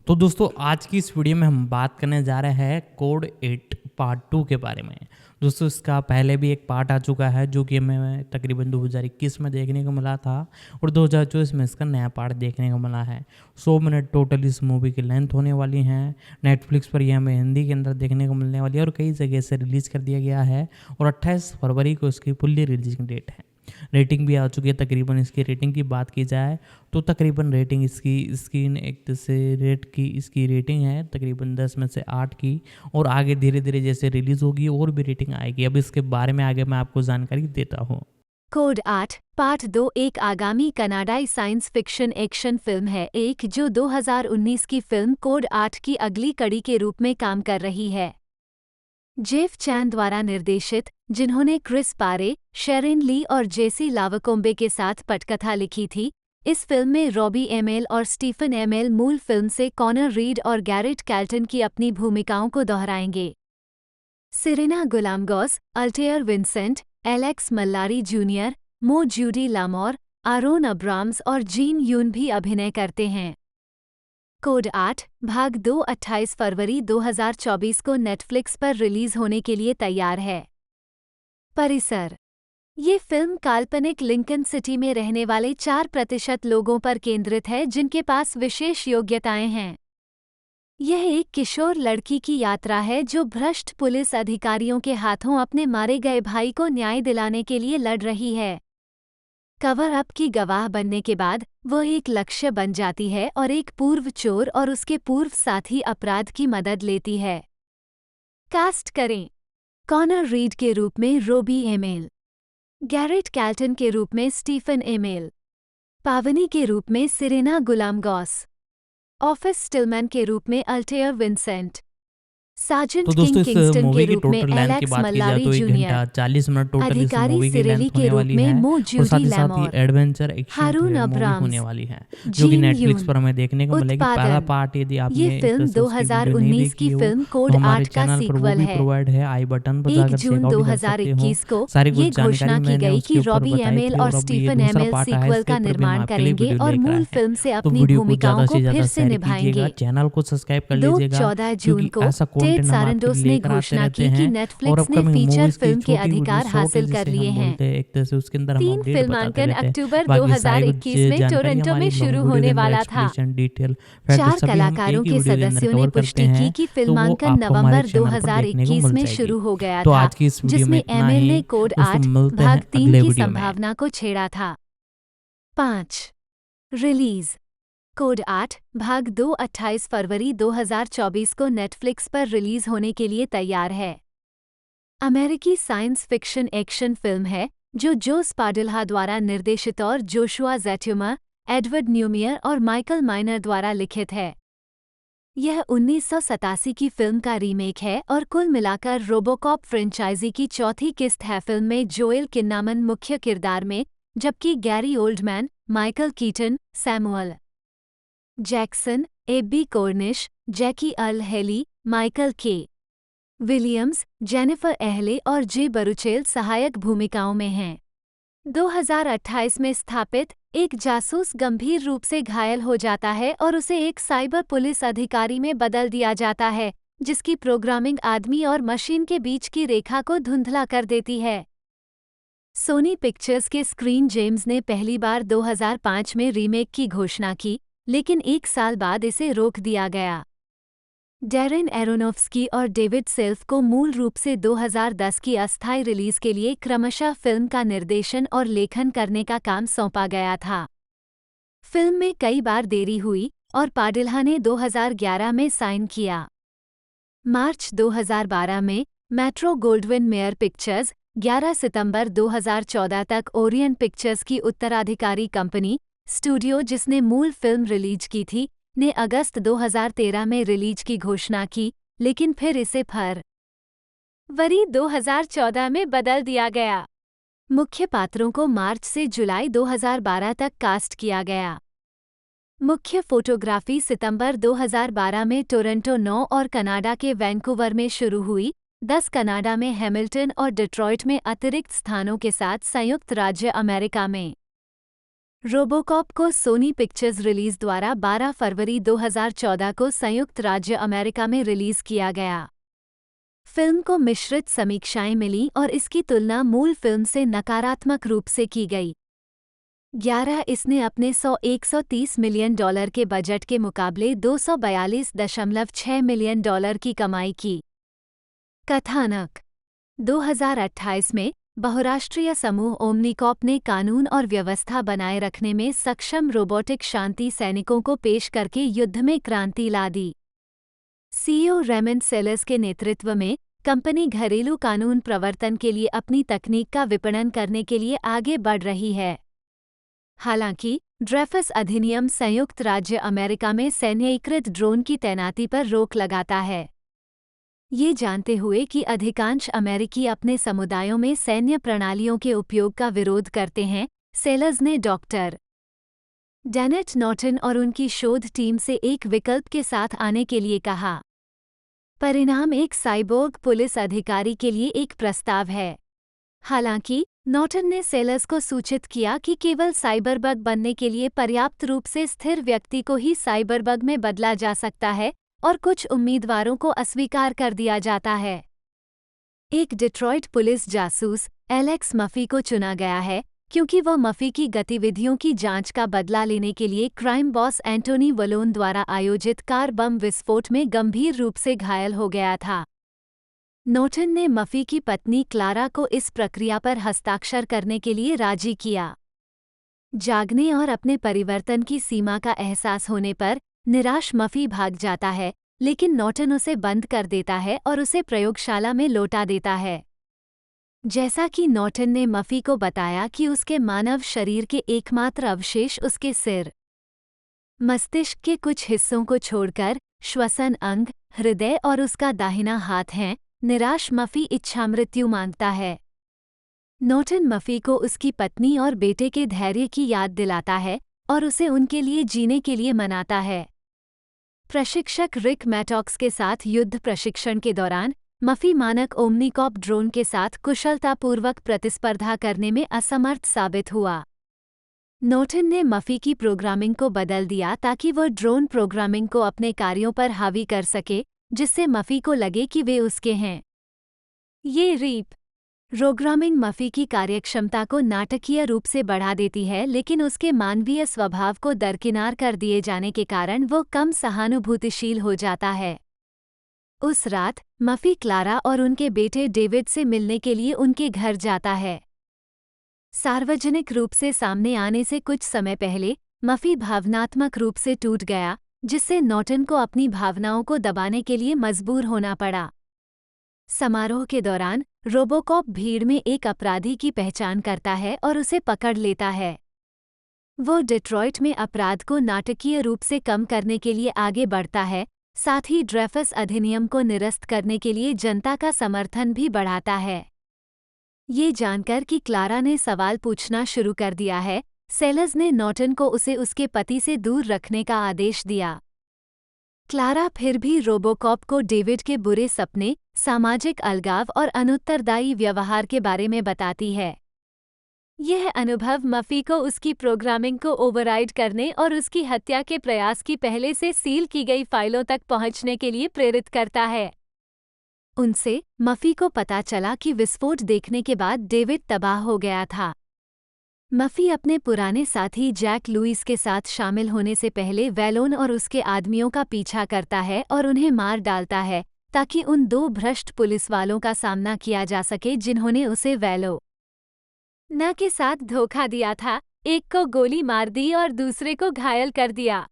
तो दोस्तों आज की इस वीडियो में हम बात करने जा रहे हैं कोड 8 पार्ट 2 के बारे में। दोस्तों इसका पहले भी एक पार्ट आ चुका है जो कि हमें तकरीबन 2021 में देखने को मिला था और 2024 में इसका नया पार्ट देखने को मिला है। 100 मिनट टोटल इस मूवी की लेंथ होने वाली है। नेटफ्लिक्स पर यह हमें हिंदी के अंदर देखने को मिलने वाली है और कई जगह से रिलीज़ कर दिया गया है और 28 फरवरी को इसकी फुल्ली रिलीजिंग डेट है। रेटिंग भी आ चुकी है। तकरीबन इसकी रेटिंग की बात की जाए तो तकरीबन रेटिंग इसकी स्क्रीन एक से रेट की इसकी रेटिंग है तकरीबन 10 में से 8 की और आगे धीरे धीरे जैसे रिलीज़ होगी और भी रेटिंग आएगी। अब इसके बारे में आगे मैं आपको जानकारी देता हूँ। कोड 8 पार्ट 2 एक आगामी कनाडाई साइंस फिक्शन एक्शन फिल्म है जो 2019 की फिल्म कोड 8 की अगली कड़ी के रूप में काम कर रही है। जेफ चैन द्वारा निर्देशित, जिन्होंने क्रिस पारे, शेरिन ली और जेसी लावकोम्बे के साथ पटकथा लिखी थी, इस फिल्म में रॉबी एमेल और स्टीफन एमेल मूल फिल्म से कॉनर रीड और गैरेट कैल्टन की अपनी भूमिकाओं को दोहराएंगे। Sirena Gulamgaus, Altair Vincent, Alex Mallari Junior, Mo Jeudy Lamour, Aaron Abrams और जीन यून भी अभिनय करते हैं। कोड 8 भाग 2 28 फरवरी 2024 को नेटफ्लिक्स पर रिलीज होने के लिए तैयार है। परिसर: ये फिल्म काल्पनिक लिंकन सिटी में रहने वाले 4% लोगों पर केंद्रित है जिनके पास विशेष योग्यताएं हैं। यह एक किशोर लड़की की यात्रा है जो भ्रष्ट पुलिस अधिकारियों के हाथों अपने मारे गए भाई को न्याय दिलाने के लिए लड़ रही है। कवर अप की गवाह बनने के बाद वह एक लक्ष्य बन जाती है और एक पूर्व चोर और उसके पूर्व साथी अपराध की मदद लेती है। कास्ट करें: कॉनर रीड के रूप में रॉबी एमेल, गैरेट कैल्टन के रूप में स्टीफन एमेल, पावनी के रूप में सिरेना गुलामगौस, ऑफिस स्टिलमैन के रूप में अल्टेयर विंसेंट, सार्जेंट तो किंग दोस्तों इस किंगस्टन के मूवी की रूप में टोटल लेंथ की एलेक्स बात की जाए मल्लारी तो 1 घंटा जूनियर, 40 मिनट टोटल इस अधिकारी मूवी की सिरेली लेंथ के होने रूप वाली में है मो और जूडी साथ ही लैमोर, एडवेंचर एक्शन हारून मूवी अब्राम्स, होने वाली है जो कि जीन नेटफ्लिक्स यून। पर हमें देखने को मिलेगी। पहला उत्पादन: पार्ट यदि आपने ये एक तरह फिल्म से उसकी वीडियो नहीं 2019 देखी की हो फिल्म तो कोड हमारे 8 का चैनल पर वो सीक्वल भी है। प्रोवाइड है, आई बटन पर 1 जाकर जून चेकआउट भी कर सकते हो। 2021 को सारी ये कुछ जानकारी घोषणा की मैंने गई उसके कि ऊपर रॉबी बताई एमेल थी और और अब ये स्टीफन दूसरा एमेल पार्ट आया सीक्वल इसके का ऊपर भी हम निर्माण आपके लिए करेंगे वीडियो और लेकर मूल आए हैं। फिल्म से तो अपनी वीडियो को भूमिकाओं ज़्यादा को से ज़्यादा फिर से शेयर कीजिएगा, निभाएंगे। चैनल को सब्सक्राइब कर 2 लीजिएगा 14 क्योंकि जून को ऐसा टेड कंटेंट हम आपके सारंडोस लिए ने लेकर आते घोषणा रहते की कि हैं। और नेटफ्लिक्स ने अपकमिंग फीचर मूवीज़ की फिल्म के छोटी वीडियो अधिकार शॉर्ट हासिल कर जिसे लिए हम हैं। बोलते हैं एक तरह से उसके अंदर हम 3 अपडेट बताते फिल्मांकन रहते हैं। अक्टूबर बाकी सारी कुछ 2021 में जानकारी टोरंटो में हमारी लॉन्ग शुरू वीडियो के होने अंदर वाला था। एक्सप्लेनेशन डिटेल फैक्ट 4 सभी हम कलाकारों एक ही के वीडियो के अंदर सदस्यों ने कवर करते पुष्टि की हैं, कि तो वो फिल्मांकन आपको हमारे नवंबर चैनल पर देखने को 2021 मिल में जाएगी। शुरू हो गया तो था, आज की इस वीडियो में जिसमें इतना एमेल ही ने कोड दोस्तों, 8 मिलते भाग हैं 3 अगले की वीडियो में। संभावना को छेड़ा था। 5 रिलीज: कोड 8 भाग 2 28 फरवरी 2024 को नेटफ्लिक्स पर रिलीज होने के लिए तैयार है। अमेरिकी साइंस फिक्शन एक्शन फिल्म है जो स्पाडिल्हा द्वारा निर्देशित और जोशुआ ज़ेट्युमा, एडवर्ड न्यूमियर और माइकल माइनर द्वारा लिखित है। यह 1987 की फिल्म का रीमेक है और कुल मिलाकर रोबोकॉप फ्रेंचाइजी की चौथी किस्त है। फिल्म में जोएल किन्नामन मुख्य किरदार में, जबकि Gary Oldman, Michael Keaton, Samuel Jackson, Abbie Cornish, Jackie Earle Haley, Michael K Williams, Jennifer Ehle और जे बरुचेल सहायक भूमिकाओं में हैं। 2028 में स्थापित एक जासूस गंभीर रूप से घायल हो जाता है और उसे एक साइबर पुलिस अधिकारी में बदल दिया जाता है, जिसकी प्रोग्रामिंग आदमी और मशीन के बीच की रेखा को धुंधला कर देती है। सोनी पिक्चर्स के स्क्रीन जेम्स ने पहली बार 2005 में रीमेक की घोषणा की, लेकिन 1 साल बाद इसे रोक दिया गया। डैरेन एरोनोफ्स्की और डेविड सेल्फ को मूल रूप से 2010 की अस्थायी रिलीज के लिए क्रमशः फिल्म का निर्देशन और लेखन करने का काम सौंपा गया था। फिल्म में कई बार देरी हुई और पाडिल्हा ने 2011 में साइन किया। मार्च 2012 में मेट्रो गोल्डविन मेयर पिक्चर्स, 11 सितंबर 2014 तक ओरियन पिक्चर्स की उत्तराधिकारी कंपनी, स्टूडियो जिसने मूल फिल्म रिलीज की थी, ने अगस्त 2013 में रिलीज की घोषणा की, लेकिन फिर इसे फरवरी 2014 में बदल दिया गया। मुख्य पात्रों को मार्च से जुलाई 2012 तक कास्ट किया गया। मुख्य फोटोग्राफी सितंबर 2012 में टोरंटो 9 और कनाडा के वैंकूवर में शुरू हुई, 10 कनाडा में हैमिल्टन और डिट्रॉइट में अतिरिक्त स्थानों के साथ संयुक्त राज्य अमेरिका में। रोबोकॉप को सोनी पिक्चर्स रिलीज द्वारा 12 फरवरी 2014 को संयुक्त राज्य अमेरिका में रिलीज किया गया। फिल्म को मिश्रित समीक्षाएं मिलीं और इसकी तुलना मूल फिल्म से नकारात्मक रूप से की गई। इसने अपने 130 मिलियन डॉलर के बजट के मुकाबले 242.6 मिलियन डॉलर की कमाई की। कथानक 2028 में बहुराष्ट्रीय समूह ओमनीकॉप ने कानून और व्यवस्था बनाए रखने में सक्षम रोबोटिक शांति सैनिकों को पेश करके युद्ध में क्रांति ला दी। सीईओ रेमंड सेलर्स के नेतृत्व में कंपनी घरेलू कानून प्रवर्तन के लिए अपनी तकनीक का विपणन करने के लिए आगे बढ़ रही है। हालांकि ड्रेफस अधिनियम संयुक्त राज्य अमेरिका में सैन्यीकृत ड्रोन की तैनाती पर रोक लगाता है। ये जानते हुए कि अधिकांश अमेरिकी अपने समुदायों में सैन्य प्रणालियों के उपयोग का विरोध करते हैं, सेलर्स ने डॉक्टर डेनेट नॉर्टन और उनकी शोध टीम से एक विकल्प के साथ आने के लिए कहा। परिणाम एक साइबोर्ग पुलिस अधिकारी के लिए एक प्रस्ताव है। हालांकि नॉर्टन ने सेलर्स को सूचित किया कि केवल साइबरबग बनने के लिए पर्याप्त रूप से स्थिर व्यक्ति को ही साइबरबग में बदला जा सकता है और कुछ उम्मीदवारों को अस्वीकार कर दिया जाता है। एक डिट्रॉइट पुलिस जासूस एलेक्स मफी को चुना गया है क्योंकि वह मफी की गतिविधियों की जांच का बदला लेने के लिए क्राइम बॉस एंटोनी वलोन द्वारा आयोजित कार बम विस्फोट में गंभीर रूप से घायल हो गया था। नॉर्टन ने मफी की पत्नी क्लारा को इस प्रक्रिया पर हस्ताक्षर करने के लिए राजी किया। जागने और अपने परिवर्तन की सीमा का एहसास होने पर निराश मफी भाग जाता है, लेकिन नॉर्टन उसे बंद कर देता है और उसे प्रयोगशाला में लौटा देता है। जैसा कि नॉर्टन ने मफी को बताया कि उसके मानव शरीर के एकमात्र अवशेष उसके सिर, मस्तिष्क के कुछ हिस्सों को छोड़कर श्वसन अंग, हृदय और उसका दाहिना हाथ हैं, निराश मफी इच्छामृत्यु मांगता है। नॉर्टन मफी को उसकी पत्नी और बेटे के धैर्य की याद दिलाता है और उसे उनके लिए जीने के लिए मनाता है। प्रशिक्षक रिक मैटॉक्स के साथ युद्ध प्रशिक्षण के दौरान मफी मानक ओमनीकॉप ड्रोन के साथ कुशलतापूर्वक प्रतिस्पर्धा करने में असमर्थ साबित हुआ। नॉर्टन ने मफी की प्रोग्रामिंग को बदल दिया ताकि वह ड्रोन प्रोग्रामिंग को अपने कार्यों पर हावी कर सके, जिससे मफी को लगे कि वे उसके हैं। ये प्रोग्रामिंग मफी की कार्यक्षमता को नाटकीय रूप से बढ़ा देती है, लेकिन उसके मानवीय स्वभाव को दरकिनार कर दिए जाने के कारण वो कम सहानुभूतिशील हो जाता है। उस रात मफी क्लारा और उनके बेटे डेविड से मिलने के लिए उनके घर जाता है। सार्वजनिक रूप से सामने आने से कुछ समय पहले मफी भावनात्मक रूप से टूट गया, जिससे नॉर्टन को अपनी भावनाओं को दबाने के लिए मजबूर होना पड़ा। समारोह के दौरान रोबोकॉप भीड़ में एक अपराधी की पहचान करता है और उसे पकड़ लेता है। वो डिट्रॉइट में अपराध को नाटकीय रूप से कम करने के लिए आगे बढ़ता है, साथ ही ड्रेफस अधिनियम को निरस्त करने के लिए जनता का समर्थन भी बढ़ाता है। ये जानकर कि क्लारा ने सवाल पूछना शुरू कर दिया है, सेलर्स ने नॉर्टन को उसे उसके पति से दूर रखने का आदेश दिया। क्लारा फिर भी रोबोकॉप को डेविड के बुरे सपने, सामाजिक अलगाव और अनुत्तरदायी व्यवहार के बारे में बताती है। यह अनुभव मफी को उसकी प्रोग्रामिंग को ओवरराइड करने और उसकी हत्या के प्रयास की पहले से सील की गई फाइलों तक पहुंचने के लिए प्रेरित करता है। उनसे मफी को पता चला कि विस्फोट देखने के बाद डेविड तबाह हो गया था। मफी अपने पुराने साथी जैक लुइस के साथ शामिल होने से पहले वैलोन और उसके आदमियों का पीछा करता है और उन्हें मार डालता है, ताकि उन दो भ्रष्ट पुलिसवालों का सामना किया जा सके जिन्होंने उसे वैलोन के साथ धोखा दिया था, एक को गोली मार दी और दूसरे को घायल कर दिया।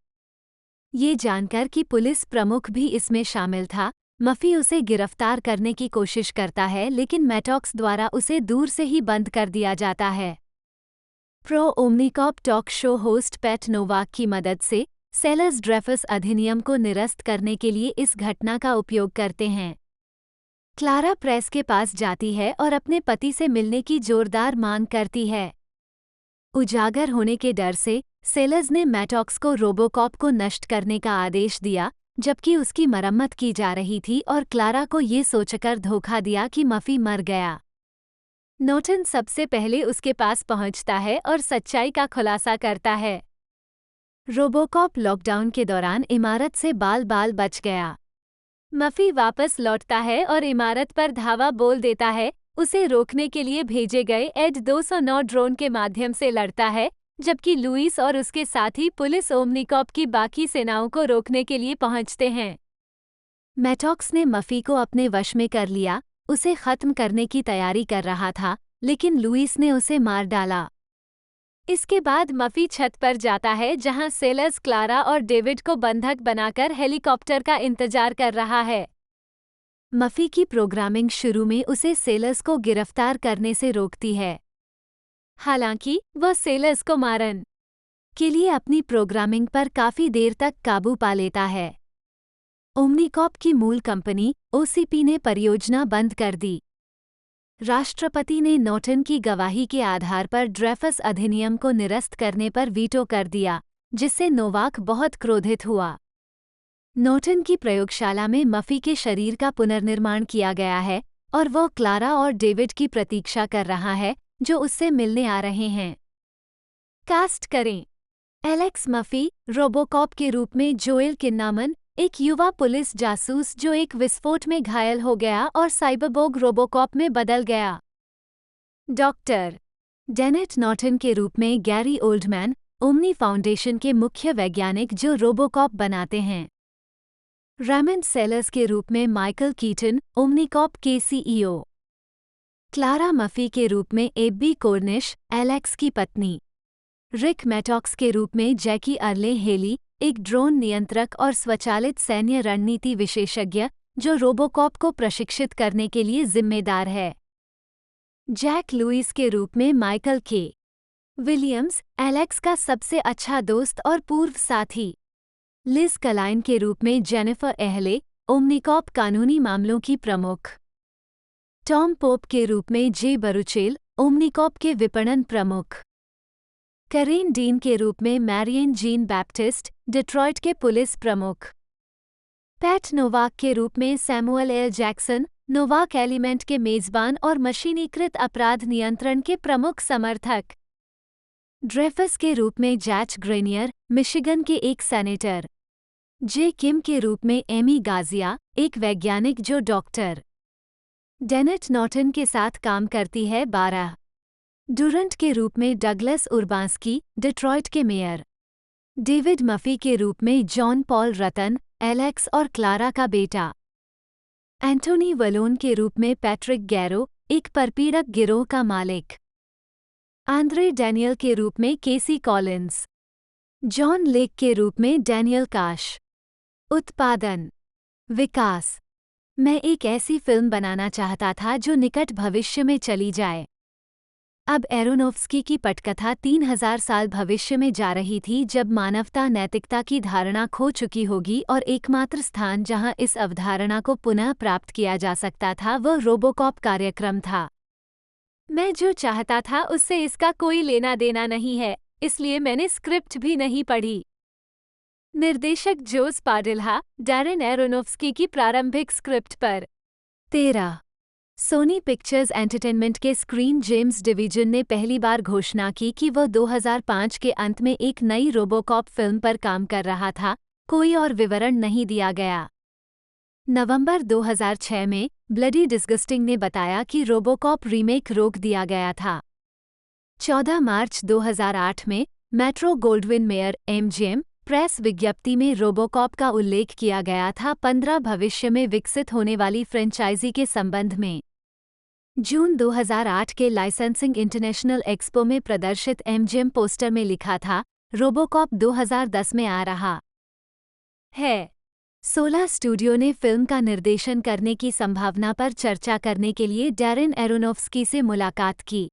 ये जानकर कि पुलिस प्रमुख भी इसमें शामिल था, मफी उसे गिरफ्तार करने की कोशिश करता है, लेकिन मैटॉक्स द्वारा उसे दूर से ही बंद कर दिया जाता है। Pro OmniCorp talk show host Pat Novak की मदद से सेलर्स ड्रेफस अधिनियम को निरस्त करने के लिए इस घटना का उपयोग करते हैं। क्लारा प्रेस के पास जाती है और अपने पति से मिलने की जोरदार मांग करती है। उजागर होने के डर से सेलर्स ने मैटॉक्स को रोबोकॉप को नष्ट करने का आदेश दिया, जबकि उसकी मरम्मत की जा रही थी, और क्लारा को ये सोचकर धोखा दिया कि मफी मर गया। नॉर्टन सबसे पहले उसके पास पहुंचता है और सच्चाई का खुलासा करता है। रोबोकॉप लॉकडाउन के दौरान इमारत से बाल बाल बच गया। मफी वापस लौटता है और इमारत पर धावा बोल देता है। उसे रोकने के लिए भेजे गए एड 209 ड्रोन के माध्यम से लड़ता है, जबकि लुइस और उसके साथी पुलिस ओमनिकॉप की बाकी सेनाओं को रोकने के लिए पहुंचते हैं। मैटॉक्स ने मफी को अपने वश में कर लिया, उसे खत्म करने की तैयारी कर रहा था, लेकिन लुइस ने उसे मार डाला। इसके बाद मफी छत पर जाता है जहां सेलर्स क्लारा और डेविड को बंधक बनाकर हेलीकॉप्टर का इंतजार कर रहा है। मफी की प्रोग्रामिंग शुरू में उसे सेलर्स को गिरफ्तार करने से रोकती है। हालांकि वह सेलर्स को मारन के लिए अपनी प्रोग्रामिंग पर काफी देर तक काबू पा लेता है। ओमनिकॉप की मूल कंपनी ओसीपी ने परियोजना बंद कर दी। राष्ट्रपति ने नॉर्टन की गवाही के आधार पर ड्रेफस अधिनियम को निरस्त करने पर वीटो कर दिया, जिससे नोवाक बहुत क्रोधित हुआ। नॉर्टन की प्रयोगशाला में मफी के शरीर का पुनर्निर्माण किया गया है और वह क्लारा और डेविड की प्रतीक्षा कर रहा है, जो उससे मिलने आ रहे हैं। कास्ट करें। एलेक्स मफी रोबोकॉप के रूप में जोएल किन्नामन, एक युवा पुलिस जासूस जो एक विस्फोट में घायल हो गया और साइबरबोग रोबोकॉप में बदल गया। डॉक्टर डेनेट नॉर्टन के रूप में गैरी ओल्डमैन, ओमनी फाउंडेशन के मुख्य वैज्ञानिक जो रोबोकॉप बनाते हैं। रेमंड सेलर्स के रूप में माइकल कीटन, ओमनिकॉप के सीईओ। क्लारा मफी के रूप में एब्बी कोर्निश, एलेक्स की पत्नी। रिक मैटॉक्स के रूप में जैकी अर्ले हेली, एक ड्रोन नियंत्रक और स्वचालित सैन्य रणनीति विशेषज्ञ जो रोबोकॉप को प्रशिक्षित करने के लिए जिम्मेदार है। जैक लुइस के रूप में माइकल के विलियम्स, एलेक्स का सबसे अच्छा दोस्त और पूर्व साथी। लिज कलाइन के रूप में जेनिफर एहले, ओमनिकॉप कानूनी मामलों की प्रमुख। टॉम पोप के रूप में जे बरुचेल, ओमनिकॉप के विपणन प्रमुख। करेन डीन के रूप में मैरियन जीन बैप्टिस्ट, डिट्रॉइट के पुलिस प्रमुख। पैट नोवाक के रूप में Samuel L Jackson, Novak element के मेजबान और मशीनीकृत अपराध नियंत्रण के प्रमुख समर्थक। ड्रेफस के रूप में जैच ग्रेनियर, मिशिगन के एक सेनेटर। जे किम के रूप में एमी गाजिया, एक वैज्ञानिक जो डॉक्टर डेनेट नॉर्टन के साथ काम करती है। 12 डुरंट के रूप में डगलस उर्बांस्की, डिट्रॉइट के मेयर। डेविड मफी के रूप में जॉन पॉल रतन, एलेक्स और क्लारा का बेटा। एंटोनी वलोन के रूप में पैट्रिक गैरो, एक परपीड़क गिरोह का मालिक। आंद्रे डैनियल के रूप में केसी कॉलिंस। जॉन लेक के रूप में डैनियल काश। उत्पादन विकास। मैं एक ऐसी फिल्म बनाना चाहता था जो निकट भविष्य में चली जाए। अब एरोनोफ्स्की की पटकथा 3000 साल भविष्य में जा रही थी जब मानवता नैतिकता की धारणा खो चुकी होगी और एकमात्र स्थान जहां इस अवधारणा को पुनः प्राप्त किया जा सकता था वह रोबोकॉप कार्यक्रम था। मैं जो चाहता था उससे इसका कोई लेना देना नहीं है, इसलिए मैंने स्क्रिप्ट भी नहीं पढ़ी। निर्देशक जोस पाडिल्हा, डैरेन एरोनोफ्स्की की प्रारंभिक स्क्रिप्ट पर। 13 सोनी पिक्चर्स एंटरटेनमेंट के स्क्रीन जेम्स डिवीजन ने पहली बार घोषणा की कि वह 2005 के अंत में एक नई रोबोकॉप फिल्म पर काम कर रहा था, कोई और विवरण नहीं दिया गया। नवंबर 2006 में ब्लडी डिस्गस्टिंग ने बताया कि रोबोकॉप रीमेक रोक दिया गया था। 14 मार्च 2008 में metro Gold Wing mayor MGM press विज्ञप्ति में रोबोकॉप का उल्लेख किया गया था 15 भविष्य में विकसित होने वाली फ्रेंचाइजी के संबंध में। जून 2008 के लाइसेंसिंग इंटरनेशनल एक्सपो में प्रदर्शित एमजीएम पोस्टर में लिखा था, रोबोकॉप 2010 में आ रहा है। 16 स्टूडियो ने फिल्म का निर्देशन करने की संभावना पर चर्चा करने के लिए डैरेन एरोनोफ्स्की से मुलाकात की।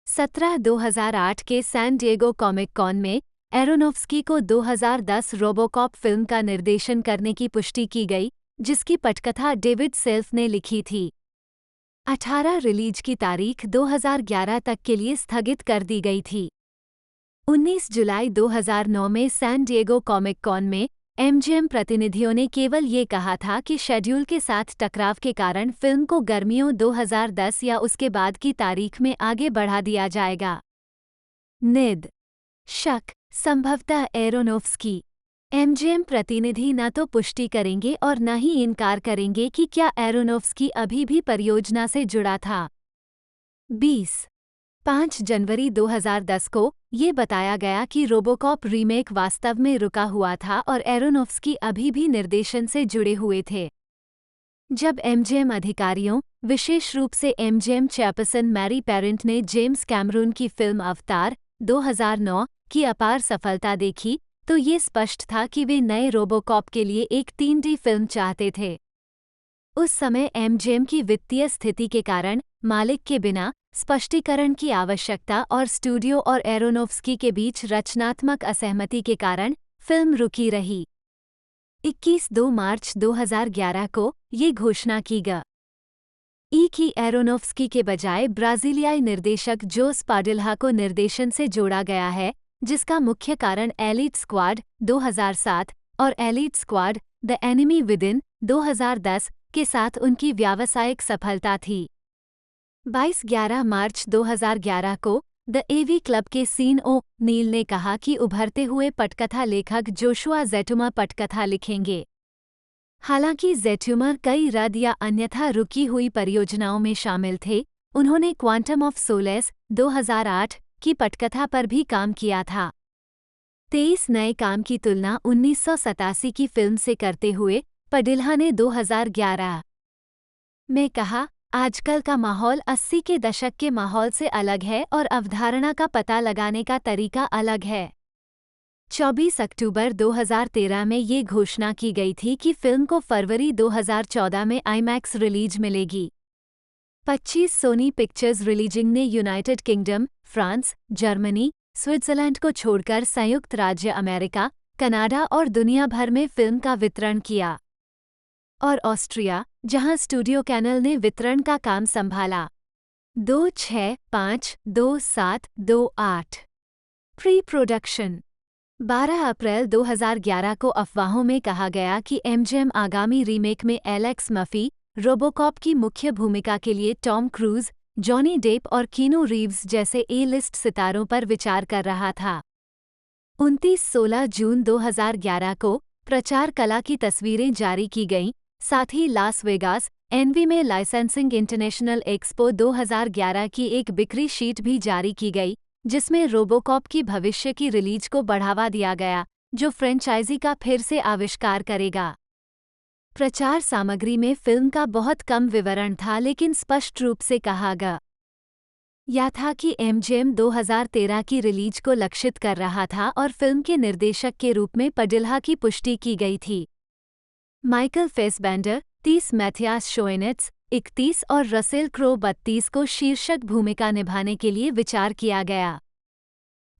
17 के सैन डिएगो कॉमिक कॉन में एरोनोफ्स्की को 2010 रोबोकॉप फिल्म का निर्देशन करने की पुष्टि की गई, जिसकी पटकथा डेविड सेल्फ ने लिखी थी। 18 रिलीज की तारीख 2011 तक के लिए स्थगित कर दी गई थी। 19 जुलाई 2009 में सैन डिएगो कॉमिक कॉन में एमजीएम प्रतिनिधियों ने केवल ये कहा था कि शेड्यूल के साथ टकराव के कारण फिल्म को गर्मियों 2010 या उसके बाद की तारीख में आगे बढ़ा दिया जाएगा। निद शक संभवतः एरोनोफ्स्की। एमजीएम प्रतिनिधि न तो पुष्टि करेंगे और न ही इनकार करेंगे कि क्या एरोनोफ्स्की अभी भी परियोजना से जुड़ा था। 5 जनवरी 2010 को ये बताया गया कि रोबोकॉप रीमेक वास्तव में रुका हुआ था और एरोनोफ्स्की अभी भी निर्देशन से जुड़े हुए थे। जब एमजीएम अधिकारियों, विशेष रूप से एमजीएम चेयरपर्सन मैरी पेरेंट ने जेम्स कैमरून की फिल्म अवतार 2009 की अपार सफलता देखी, तो ये स्पष्ट था कि वे नए रोबोकॉप के लिए एक 3D फिल्म चाहते थे। उस समय एमजीएम की वित्तीय स्थिति के कारण मालिक के बिना स्पष्टीकरण की आवश्यकता और स्टूडियो और एरोनोफ्स्की के बीच रचनात्मक असहमति के कारण फिल्म रुकी रही। 21 मार्च 2011 को ये घोषणा की गई कि एरोनोफ्स्की के बजाय ब्राजीलियाई निर्देशक जोस पाडिल्हा को निर्देशन से जोड़ा गया है, जिसका मुख्य कारण एलीट स्क्वाड 2007 और elite squad the enemy within 2010 के साथ उनकी व्यावसायिक सफलता थी। 22 मार्च 2011 को द एवी क्लब के सीन ओ नील ने कहा कि उभरते हुए पटकथा लेखक जोशुआ ज़ेटुमा पटकथा लिखेंगे। हालांकि ज़ेटुमा कई रद्द या अन्यथा रुकी हुई परियोजनाओं में शामिल थे, उन्होंने क्वांटम ऑफ सोलेस 2008 की पटकथा पर भी काम किया था। 23 नए काम की तुलना 1987 की फिल्म से करते हुए पाडिल्हा ने 2011 में कहा, आजकल का माहौल 80 के दशक के माहौल से अलग है और अवधारणा का पता लगाने का तरीका अलग है। 24 अक्टूबर 2013 में ये घोषणा की गई थी कि फिल्म को फरवरी 2014 में आईमैक्स रिलीज मिलेगी। 25 सोनी पिक्चर्स रिलीजिंग ने United kingdom, France, Germany, Switzerland को छोड़कर संयुक्त राज्य अमेरिका, कनाडा और दुनिया भर में फिल्म का वितरण किया। और ऑस्ट्रिया, जहां स्टूडियो कैनल ने वितरण का काम संभाला। 26522728 प्री प्रोडक्शन 12 अप्रैल 2011 को अफवाहों में कहा गया कि एमजीएम आगामी रीमेक में एलेक्स मफी, रोबोकॉप की मुख्य भूमिका के लिए टॉम क्रूज, जॉनी डेप और कीनू रीव्स जैसे ए-लिस्ट सितारों पर विचार कर रहा था। 29-16 जून 2011 को प्रचार कला की तस्वीरें जारी की गईं, साथ ही लास वेगास, एनवी में लाइसेंसिंग इंटरनेशनल एक्सपो 2011 की एक बिक्री शीट भी जारी की गई, जिसमें रोबोकॉप की भविष्य की रिलीज को बढ़ावा दिया गया, जो फ्रेंचाइजी का फिर से आविष्कार करेगा। प्रचार सामग्री में फिल्म का बहुत कम विवरण था, लेकिन स्पष्ट रूप से कहा गया था कि एमजीएम 2013 की रिलीज को लक्षित कर रहा था और फिल्म के निर्देशक के रूप में पाडिल्हा की पुष्टि की गई थी। माइकल फेसबेंडर 30, मैथियास शोएनिट्स 31 और रसेल क्रो 32 को शीर्षक भूमिका निभाने के लिए विचार किया गया।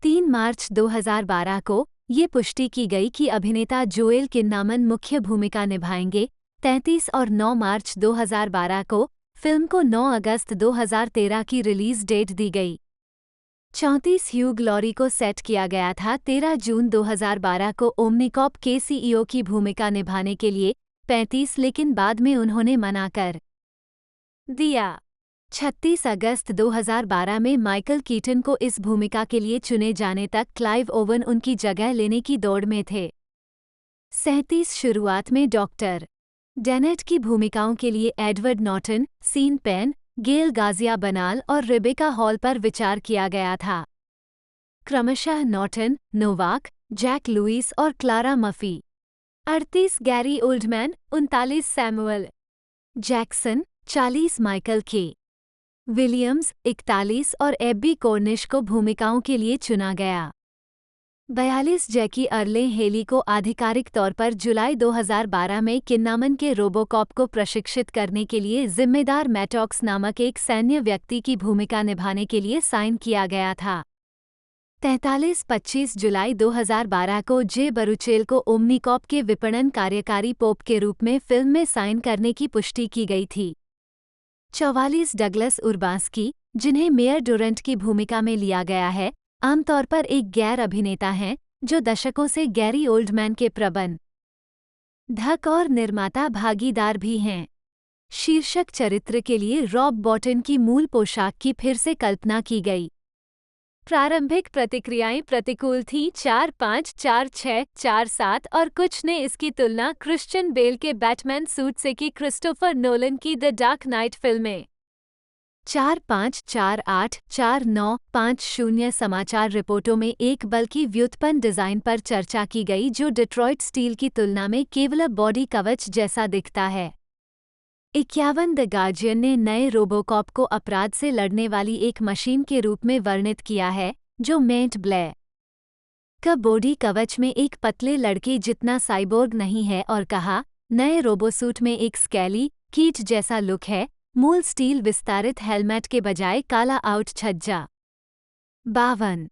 3 मार्च 2012 को ये पुष्टि की गई कि अभिनेता जोएल किन्नामन मुख्य भूमिका निभाएंगे। 33 और 9 मार्च 2012 को फिल्म को 9 अगस्त 2013 की रिलीज डेट दी गई। 34 ह्यूग लॉरी को सेट किया गया था। 13 जून 2012 को ओमनिकॉप के सीईओ की भूमिका निभाने के लिए 35, लेकिन बाद में उन्होंने मना कर दिया। 36 अगस्त 2012 में माइकल कीटन को इस भूमिका के लिए चुने जाने तक क्लाइव ओवन उनकी जगह लेने की दौड़ में थे। 37 शुरुआत में डॉक्टर डेनेट की भूमिकाओं के लिए एडवर्ड नॉर्टन, सीन पेन, गेल गाजिया बनाल और रेबेका हॉल पर विचार किया गया था। क्रमशः नॉर्टन, नोवाक, जैक लुइस और Clara Murphy. 38 Gary Oldman, 39 Samuel Jackson, 40 Michael K Williams, 41 और एब्बी कॉर्निश को भूमिकाओं के लिए चुना गया। 42 जैकी अर्ले हेली को आधिकारिक तौर पर जुलाई 2012 में किन्नामन के रोबोकॉप को प्रशिक्षित करने के लिए जिम्मेदार मैटॉक्स नामक एक सैन्य व्यक्ति की भूमिका निभाने के लिए साइन किया गया था। 25 जुलाई 2012 को जे बरुचेल को ओमनिकॉप के विपणन कार्यकारी पोप के रूप में फिल्म में साइन करने की पुष्टि की गई थी। 44 डगलस उर्बांस्की, जिन्हें मेयर डुरंट की भूमिका में लिया गया है, आमतौर पर एक गैर अभिनेता हैं जो दशकों से गैरी ओल्डमैन के प्रबंध धक और निर्माता भागीदार भी हैं। शीर्षक चरित्र के लिए रॉब बॉटन की मूल पोशाक की फिर से कल्पना की गई। प्रारंभिक प्रतिक्रियाएं प्रतिकूल थीं, 4-5, 4-6, 4-7 और कुछ ने इसकी तुलना क्रिश्चियन बेल के बैटमैन सूट से की क्रिस्टोफर नोलन की द डार्क नाइट फिल्में। 4-5, 4-8, 4-9, 5-0 समाचार रिपोर्टों में एक बल्कि व्युत्पन्न डिजाइन पर चर्चा की गई जो डिट्रॉइट स्टील की तुलना में केवल बॉडी कवच जैसा दिखता है। 51 द गार्जियन ने नए रोबोकॉप को अपराध से लड़ने वाली एक मशीन के रूप में वर्णित किया है जो मेंट ब्लेयर का बॉडी कवच में एक पतले लड़के जितना साइबोर्ग नहीं है और कहा, नए रोबोसूट में एक स्केली कीट जैसा लुक है, मूल स्टील विस्तारित हेलमेट के बजाय काला आउट छज्जा। 52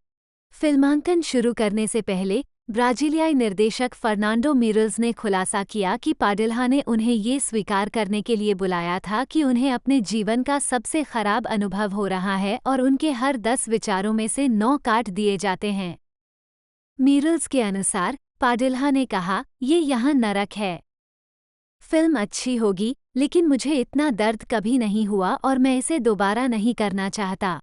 फिल्मांकन शुरू करने से पहले ब्राजीलियाई निर्देशक फर्नांडो मीरल्स ने खुलासा किया कि पाडिल्हा ने उन्हें ये स्वीकार करने के लिए बुलाया था कि उन्हें अपने जीवन का सबसे खराब अनुभव हो रहा है और उनके हर 10 विचारों में से 9 काट दिए जाते हैं। मीरल्स के अनुसार पाडिल्हा ने कहा, ये यहाँ नरक है। फिल्म अच्छी होगी लेकिन मुझे इतना दर्द कभी नहीं हुआ और मैं इसे दोबारा नहीं करना चाहता।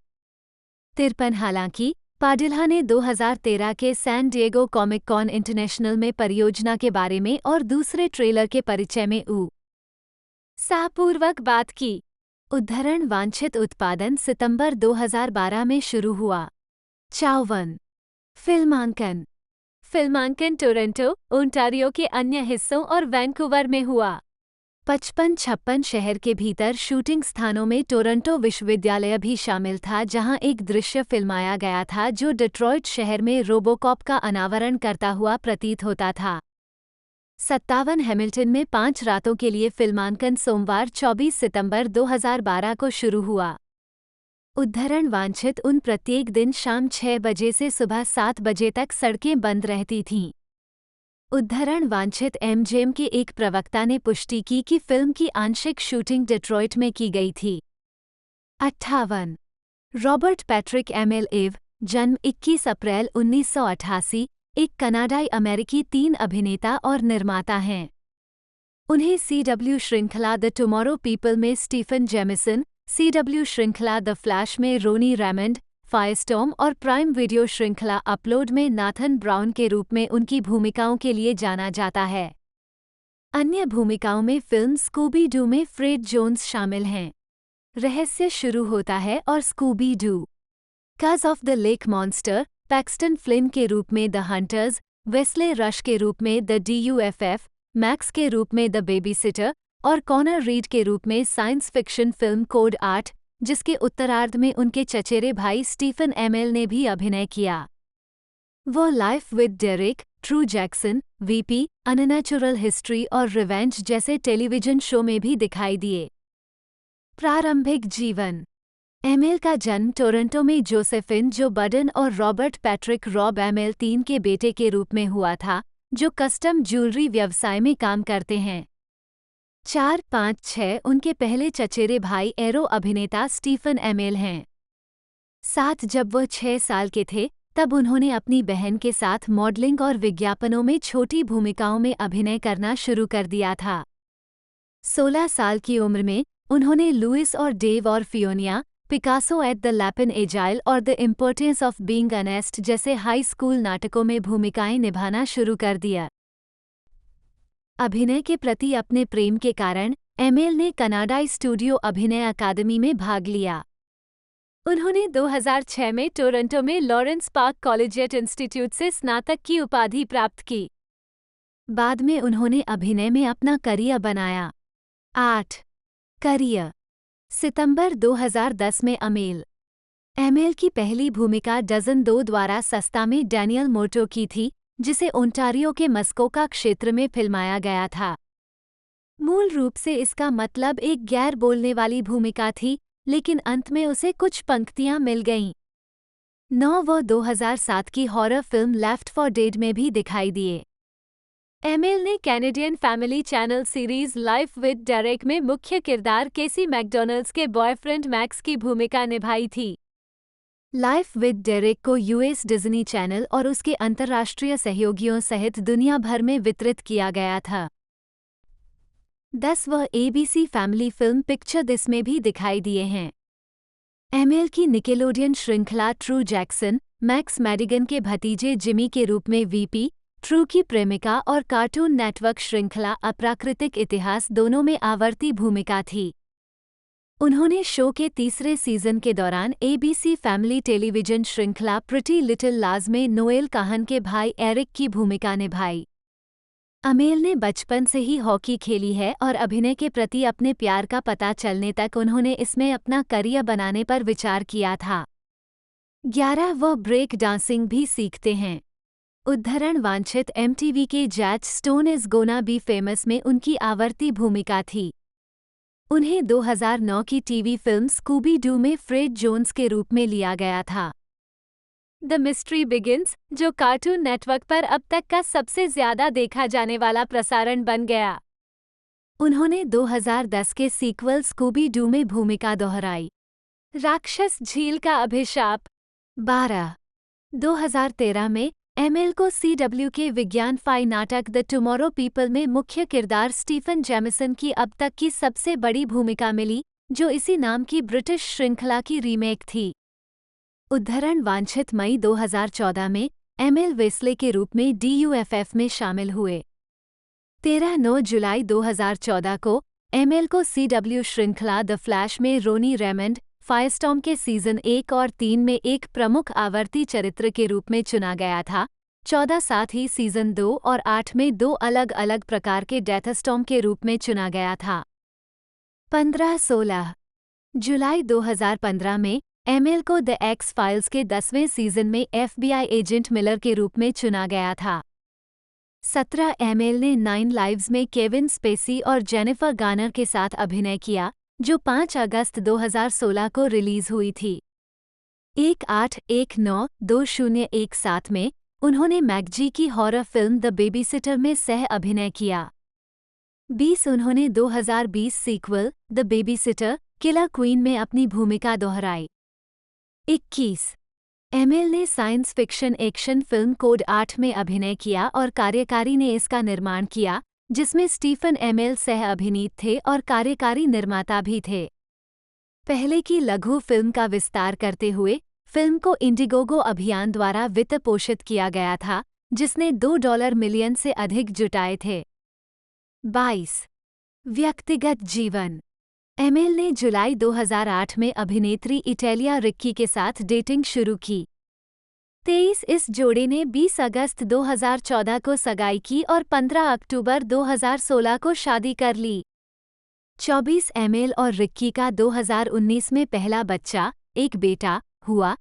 53 हालांकि पाडिल्हा ने 2013 के San Diego Comic Con International में परियोजना के बारे में और दूसरे ट्रेलर के परिचय में उत्साहपूर्वक बात की। उद्धरण वांछित उत्पादन सितंबर 2012 में शुरू हुआ। 54 फिल्मांकन टोरंटो, ओंटारियो के अन्य हिस्सों और वैंकूवर में हुआ। 55-56 शहर के भीतर शूटिंग स्थानों में टोरंटो विश्वविद्यालय भी शामिल था जहां एक दृश्य फिल्माया गया था जो डिट्रॉइट शहर में रोबोकॉप का अनावरण करता हुआ प्रतीत होता था। 57 हैमिल्टन में 5 रातों के लिए फिल्मांकन सोमवार 24 सितंबर 2012 को शुरू हुआ। उद्धरण वांछित उन प्रत्येक दिन शाम 6 बजे से सुबह 7 बजे तक सड़कें बंद रहती थीं। उद्धरण वांछित एमजीएम के एक प्रवक्ता ने पुष्टि की कि फिल्म की आंशिक शूटिंग डिट्रॉइट में की गई थी। 58 रॉबर्ट पैट्रिक एमएल इव, जन्म 21 अप्रैल 1988, एक कनाडाई अमेरिकी 3 अभिनेता और निर्माता हैं। उन्हें CW श्रृंखला द टुमारो पीपल में स्टीफन जेमिसन, CW श्रृंखला द फ्लैश में रोनी रैमंड, फायरस्टॉर्म और प्राइम वीडियो श्रृंखला अपलोड में नाथन ब्राउन के रूप में उनकी भूमिकाओं के लिए जाना जाता है। अन्य भूमिकाओं में फिल्म स्कूबी डू में फ्रेड जोन्स शामिल हैं। रहस्य शुरू होता है और स्कूबी डू कज of the lake monster, Paxton Flint के रूप में द हंटर्स, वेस्ले रश के रूप में द DUFF, मैक्स के रूप में द बेबीसिटर और कॉनर रीड के रूप में साइंस फिक्शन फिल्म कोड 8, जिसके उत्तरार्ध में उनके चचेरे भाई स्टीफन एमएल ने भी अभिनय किया। वो Life with Derek, True Jackson, VP, Unnatural History और रिवेंज जैसे टेलीविजन शो में भी दिखाई दिए। प्रारंभिक जीवन। एमएल का जन्म टोरंटो में जोसेफिन जो बडन और रॉबर्ट पैट्रिक रॉब एमएल 3 के बेटे के रूप में हुआ था, जो कस्टम ज्वेलरी व्यवसाय में काम करते हैं। 4-5-6 उनके पहले चचेरे भाई एरो अभिनेता स्टीफन एमएल हैं। 7 जब वह 6 साल के थे तब उन्होंने अपनी बहन के साथ मॉडलिंग और विज्ञापनों में छोटी भूमिकाओं में अभिनय करना शुरू कर दिया था। 16 साल की उम्र में उन्होंने लुइस और डेव और फियोनिया, पिकासो एट द लैपिन एजाइल और the importance of being honest जैसे हाई स्कूल नाटकों में भूमिकाएं निभाना शुरू कर दिया। अभिनय के प्रति अपने प्रेम के कारण एमएल ने कनाडाई स्टूडियो अभिनय अकादमी में भाग लिया। उन्होंने 2006 में टोरंटो में लॉरेंस पार्क कॉलेजिएट इंस्टीट्यूट से स्नातक की उपाधि प्राप्त की। बाद में उन्होंने अभिनय में अपना करियर बनाया। 8 करियर। सितंबर 2010 में एमएल की पहली भूमिका डजन 2 द्वारा सस्ता में डैनियल मोर्टो की थी, जिसे ओंटारियो के मस्कोका क्षेत्र में फिल्माया गया था। मूल रूप से इसका मतलब एक गैर बोलने वाली भूमिका थी, लेकिन अंत में उसे कुछ पंक्तियां मिल गईं। 9 वो 2007 की horror film left for dead में भी दिखाई दिए। एमएल ने Canadian family channel series life with Derek में मुख्य किरदार केसी मैकडॉनल्ड्स के बॉयफ्रेंड मैक्स की भूमिका निभाई थी। लाइफ विद डेरेक को यूएस डिज्नी चैनल और उसके अंतर्राष्ट्रीय सहयोगियों सहित दुनिया भर में वितरित किया गया था। 10 वह ABC family film picture this में भी दिखाई दिए हैं। एमिल की निकेलोडियन श्रृंखला ट्रू जैक्सन, मैक्स मैडिगन के भतीजे जिमी के रूप में वीपी, ट्रू की प्रेमिका और कार्टून नेटवर्क श्रृंखला अप्राकृतिक इतिहास दोनों में आवर्ती भूमिका थी। उन्होंने शो के तीसरे सीजन के दौरान ABC फैमिली टेलीविजन श्रृंखला प्रिटी लिटिल लाज में नोएल काहन के भाई एरिक की भूमिका निभाई। अमेल ने बचपन से ही हॉकी खेली है और अभिनय के प्रति अपने प्यार का पता चलने तक उन्होंने इसमें अपना करियर बनाने पर विचार किया था। 11 वह ब्रेक डांसिंग भी सीखते हैं। उद्धरण वांछित MTV के jazz stone is gonna be famous में उनकी आवर्ती भूमिका थी। उन्हें 2009 की टीवी फिल्म स्कूबी डू में फ्रेड जोन्स के रूप में लिया गया था। द मिस्ट्री बिगिंस, जो कार्टून नेटवर्क पर अब तक का सबसे ज्यादा देखा जाने वाला प्रसारण बन गया। उन्होंने 2010 के सीक्वल स्कूबी डू में भूमिका दोहराई। राक्षस झील का अभिशाप। 12 2013 में एमिल को CW के विज्ञान फाई नाटक द टुमारो पीपल में मुख्य किरदार स्टीफन जेमिसन की अब तक की सबसे बड़ी भूमिका मिली, जो इसी नाम की ब्रिटिश श्रृंखला की रीमेक थी। उद्धरण वांछित मई 2014 में एमिल वेस्ले के रूप में DUFF में शामिल हुए। 9 जुलाई 2014 को एमिल को CW श्रृंखला द फ्लैश में रोनी रेमंड, फायरस्टॉर्म के सीजन 1 और 3 में एक प्रमुख आवर्ती चरित्र के रूप में चुना गया था। 14 साथ ही सीजन 2 और 8 में 2 अलग अलग प्रकार के डेथस्टॉर्म के रूप में चुना गया था। 15-16 जुलाई 2015 में एमिल को द एक्स फाइल्स के 10वें सीजन में FBI एजेंट मिलर के रूप में चुना गया था। 17 एमिल ने 9 लाइव्स में केविन स्पेसी और जेनिफर गार्नर के साथ अभिनय किया, जो 5 अगस्त 2016 को रिलीज हुई थी। 18-19-2017 में उन्होंने मैकजी की हॉरर फिल्म द बेबीसिटर में सह अभिनय किया। 20 उन्होंने 2020 sequel The Babysitter killer Queen में अपनी भूमिका दोहराई। 21 एमिल ने science fiction action film Code 8 में अभिनय किया और कार्यकारी ने इसका निर्माण किया, जिसमें स्टीफन एमिल सह अभिनीत थे और कार्यकारी निर्माता भी थे। पहले की लघु फिल्म का विस्तार करते हुए फिल्म को इंडिगोगो अभियान द्वारा वित्त पोषित किया गया था, जिसने $2 मिलियन से अधिक जुटाए थे। 22 व्यक्तिगत जीवन। एमिल ने जुलाई 2008 में अभिनेत्री इटैलिया रिक्की के साथ डेटिंग शुरू की। 23 इस जोड़े ने 20 अगस्त 2014 को सगाई की और 15 अक्टूबर 2016 को शादी कर ली। 24 एमिल और रिक्की का 2019 में पहला बच्चा, एक बेटा, हुआ।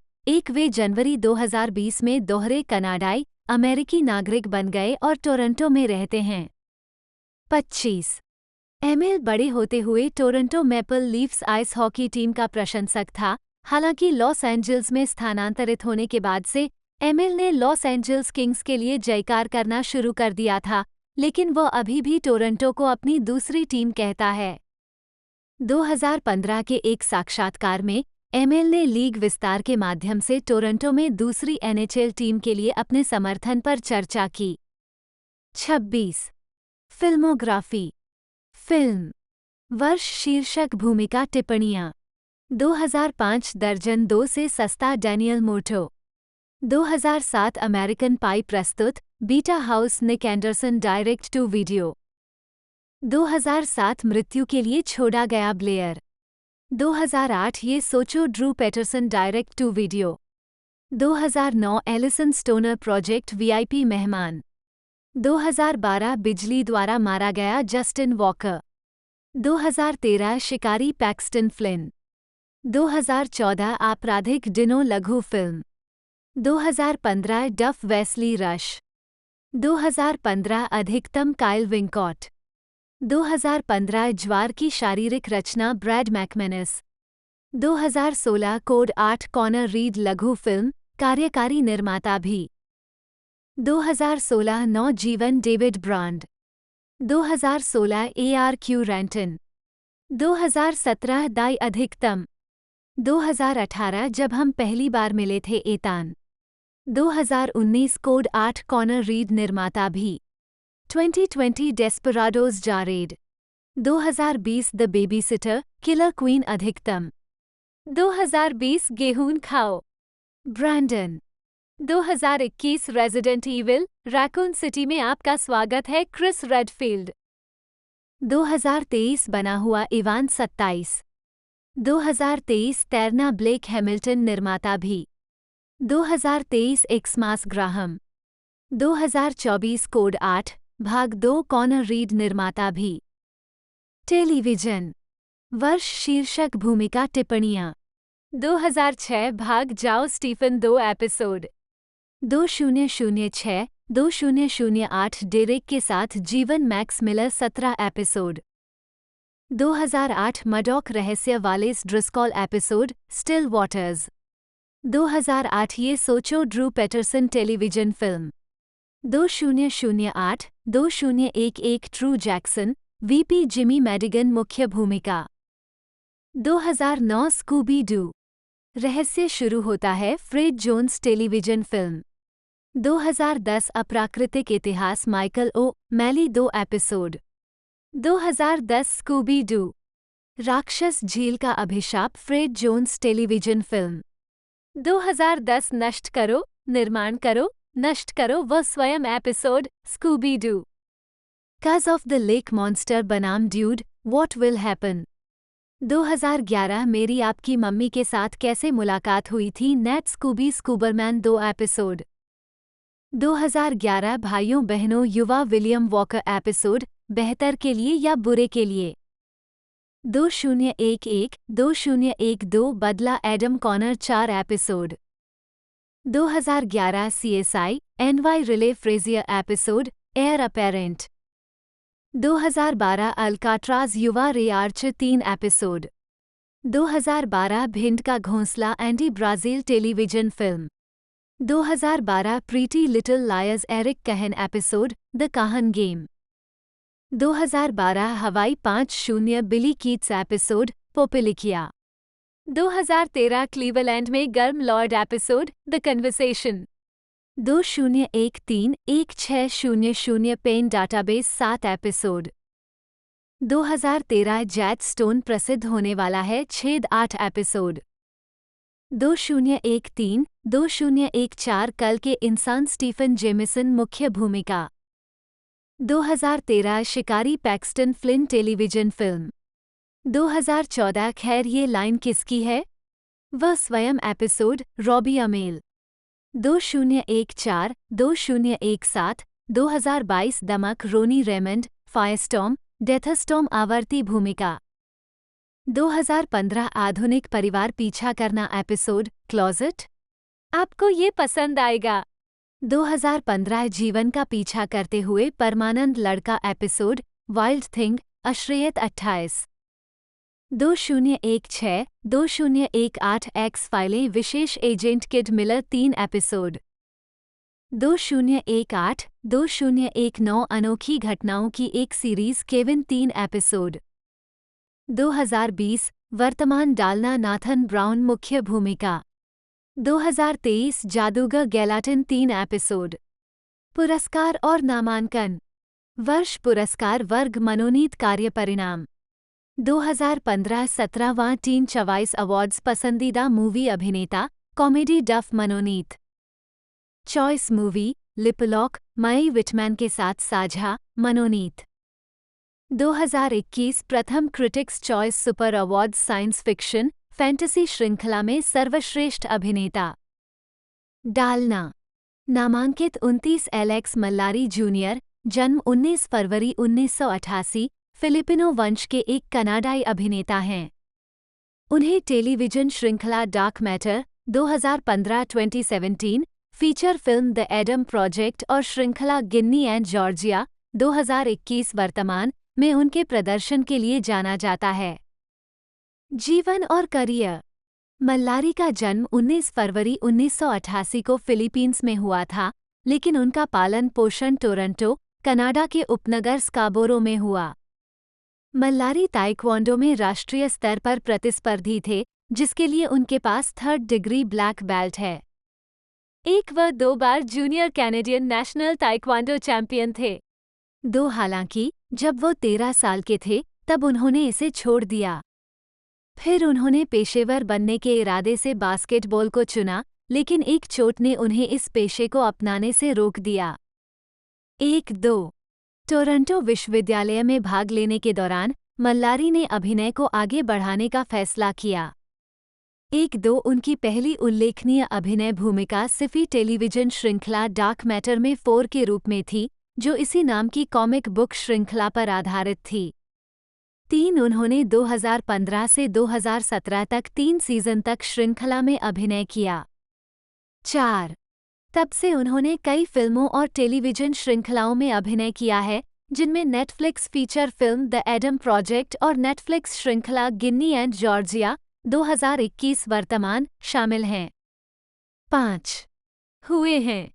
वे जनवरी 2020 में दोहरे कनाडाई अमेरिकी नागरिक बन गए और टोरंटो में रहते हैं। 25 एमिल बड़े होते हुए Toronto Maple Leafs ice hockey team का प्रशंसक था। हालांकि लॉस एंजल्स में स्थानांतरित होने के बाद से एमिल ने लॉस एंजल्स किंग्स के लिए जयकार करना शुरू कर दिया था, लेकिन वह अभी भी टोरंटो को अपनी दूसरी टीम कहता है। 2015 के एक साक्षात्कार में एमिल ने लीग विस्तार के माध्यम से टोरंटो में दूसरी NHL टीम के लिए अपने समर्थन पर चर्चा की। 26 फिल्मोग्राफी। फिल्म वर्ष शीर्षक भूमिका टिप्पणियाँ। 2005 दर्जन 2 से सस्ता डैनियल मोटो। 2007 अमेरिकन पाई प्रस्तुत Beta House Nick Anderson direct to video. 2007 मृत्यु के लिए छोड़ा गया ब्लेयर। 2008 ये सोचो Drew Patterson direct to video. 2009 Allison Stoner Project VIP मेहमान। 2012 बिजली द्वारा मारा गया जस्टिन वॉकर। 2013 शिकारी पैक्सटन फ्लिन। 2014 आपराधिक डिनो लघु फिल्म। 2015 डफ वेस्ली रश। 2015 अधिकतम काइल विंकॉट। 2015 ज्वार की शारीरिक रचना ब्रैड मैकमेनस। 2016 कोड 8 कॉनर रीड लघु फिल्म, कार्यकारी निर्माता भी। 2016 नौ जीवन डेविड ब्रांड। 2016 ARQ रेंटन। 2017 दाई अधिकतम। 2018 जब हम पहली बार मिले थे एतान। 2019 कोड 8 कॉनर रीड निर्माता भी। 2020 Desperados Jared. 2020 the Babysitter, killer queen अधिकतम। 2020 गेहूं खाओ, Brandon. 2021 Resident Evil, Raccoon City में आपका स्वागत है, क्रिस रेडफील्ड। 2023 बना हुआ इवान 27। 2023 तैरना ब्लेक हैमिल्टन निर्माता भी। 2023 एक्समास ग्राहम। 2024 कोड 8 भाग 2 कॉनर रीड निर्माता भी। टेलीविजन वर्ष शीर्षक भूमिका टिप्पणियाँ। 2006 भाग जाओ स्टीफन 2 एपिसोड। 2006 2008 डेरेक के साथ जीवन मैक्स मिलर 17 एपिसोड। 2008 मडॉक रहस्य Wallace Driscoll episode Still Waters. 2008 ये सोचो Drew Peterson television film. 2008 2011 True Jackson VP Jimmy Madigan मुख्य भूमिका। 2009 स्कूबी डू रहस्य शुरू होता है फ्रेड जोन्स टेलीविजन फिल्म। 2010 अप्राकृतिक इतिहास माइकल ओ मैली 2 एपिसोड। 2010 स्कूबी डू राक्षस झील का अभिशाप फ्रेड जोन्स टेलीविजन फिल्म। 2010 नष्ट करो, निर्माण करो, नष्ट करो व स्वयं एपिसोड स्कूबी डू। कज ऑफ द लेक मॉन्स्टर बनाम ड्यूड व्हाट विल हैपन। 2011 मेरी आपकी मम्मी के साथ कैसे मुलाकात हुई थी नेट स्कूबी स्कूबरमैन 2 एपिसोड। 2011 भाइयों बहनों युवा विलियम वॉकर एपिसोड बेहतर के लिए या बुरे के लिए। 2011 2012 बदला Adam Connor 4 episode. 2011 CSI NY Riley Frazier episode Air Apparent. 2012 Alcatraz युवा रियार्च 3 एपिसोड। 2012 भिंड का घोंसला Andy Brazil television film. 2012 Pretty Little Liars Eric Kahn episode The Kahn Game. 2012 Hawaii 50 Billy Keats episode पोपिलिकिया। 2013 क्लीवलैंड में गर्म Lord episode The Conversation. 2013 1600 Penn database 7 episode. 2013 Jazz Stone प्रसिद्ध होने वाला है छेद 8 एपिसोड। 2013 2014 कल के इंसान स्टीफन जेमिसन मुख्य भूमिका। 2013 शिकारी पैक्सटन फ्लिन टेलीविजन फिल्म। 2014 खैर ये लाइन किसकी है? वह स्वयं एपिसोड रॉबी अमेल। 2014 2017 2022 दमक रोनी रेमंड फायरस्टॉर्म डेथस्टॉर्म आवर्ती भूमिका। 2015 आधुनिक परिवार पीछा करना एपिसोड क्लॉजेट। आपको ये पसंद आएगा। 2015 जीवन का पीछा करते हुए परमानंद लड़का एपिसोड वाइल्ड थिंग अश्रेयत 28। 2016 2018 एक्स फाइलें विशेष एजेंट किड मिलर 3 एपिसोड। 2018 2019 अनोखी घटनाओं की एक सीरीज केविन 3 एपिसोड। 2020 वर्तमान डालना नाथन ब्राउन मुख्य भूमिका। 2023 जादूगर गैलाटिन 3 एपिसोड। पुरस्कार और नामांकन वर्ष पुरस्कार वर्ग मनोनीत कार्य परिणाम 2015 17वां टीन चॉइस अवार्ड्स पसंदीदा मूवी अभिनेता कॉमेडी डफ मनोनीत चॉइस मूवी लिपलॉक मई विटमैन के साथ साझा मनोनीत 2021 प्रथम critics choice super awards science fiction fantasy श्रृंखला में सर्वश्रेष्ठ अभिनेता डालना नामांकित 29 एलेक्स मल्लारी जूनियर जन्म 19 फरवरी 1988 फिलिपिनो वंश के एक कनाडाई अभिनेता हैं। उन्हें टेलीविजन श्रृंखला dark matter 2015-2017 feature film the Adam project और श्रृंखला गिन्नी एंड जॉर्जिया 2021 वर्तमान में उनके प्रदर्शन के लिए जाना जाता है। जीवन और करियर मल्लारी का जन्म 19 फरवरी 1988 को फिलीपींस में हुआ था, लेकिन उनका पालन पोषण टोरंटो, कनाडा के उपनगर स्काबोरो में हुआ। मल्लारी ताइक्वांडो में राष्ट्रीय स्तर पर प्रतिस्पर्धी थे, जिसके लिए उनके पास 3rd डिग्री ब्लैक बेल्ट है। एक व 2 बार junior Canadian national taekwondo champion थे। हालांकि जब वो 13 साल के थे तब उन्होंने इसे छोड़ दिया। फिर उन्होंने पेशेवर बनने के इरादे से बास्केटबॉल को चुना, लेकिन एक चोट ने उन्हें इस पेशे को अपनाने से रोक दिया। 1-2 टोरंटो विश्वविद्यालय में भाग लेने के दौरान मल्लारी ने अभिनय को आगे बढ़ाने का फैसला किया। 1-2 उनकी पहली उल्लेखनीय अभिनय भूमिका सिफी टेलीविजन श्रृंखला डार्क मैटर में 4 के रूप में थी, जो इसी नाम की कॉमिक बुक श्रृंखला पर आधारित थी। 3 उन्होंने 2015 से 2017 तक 3 सीजन तक श्रृंखला में अभिनय किया। 4 तब से उन्होंने कई फिल्मों और टेलीविजन श्रृंखलाओं में अभिनय किया है, जिनमें Netflix feature film the Adam project और नेटफ्लिक्स श्रृंखला गिन्नी एंड जॉर्जिया 2021 वर्तमान शामिल हैं। 5 हुए हैं।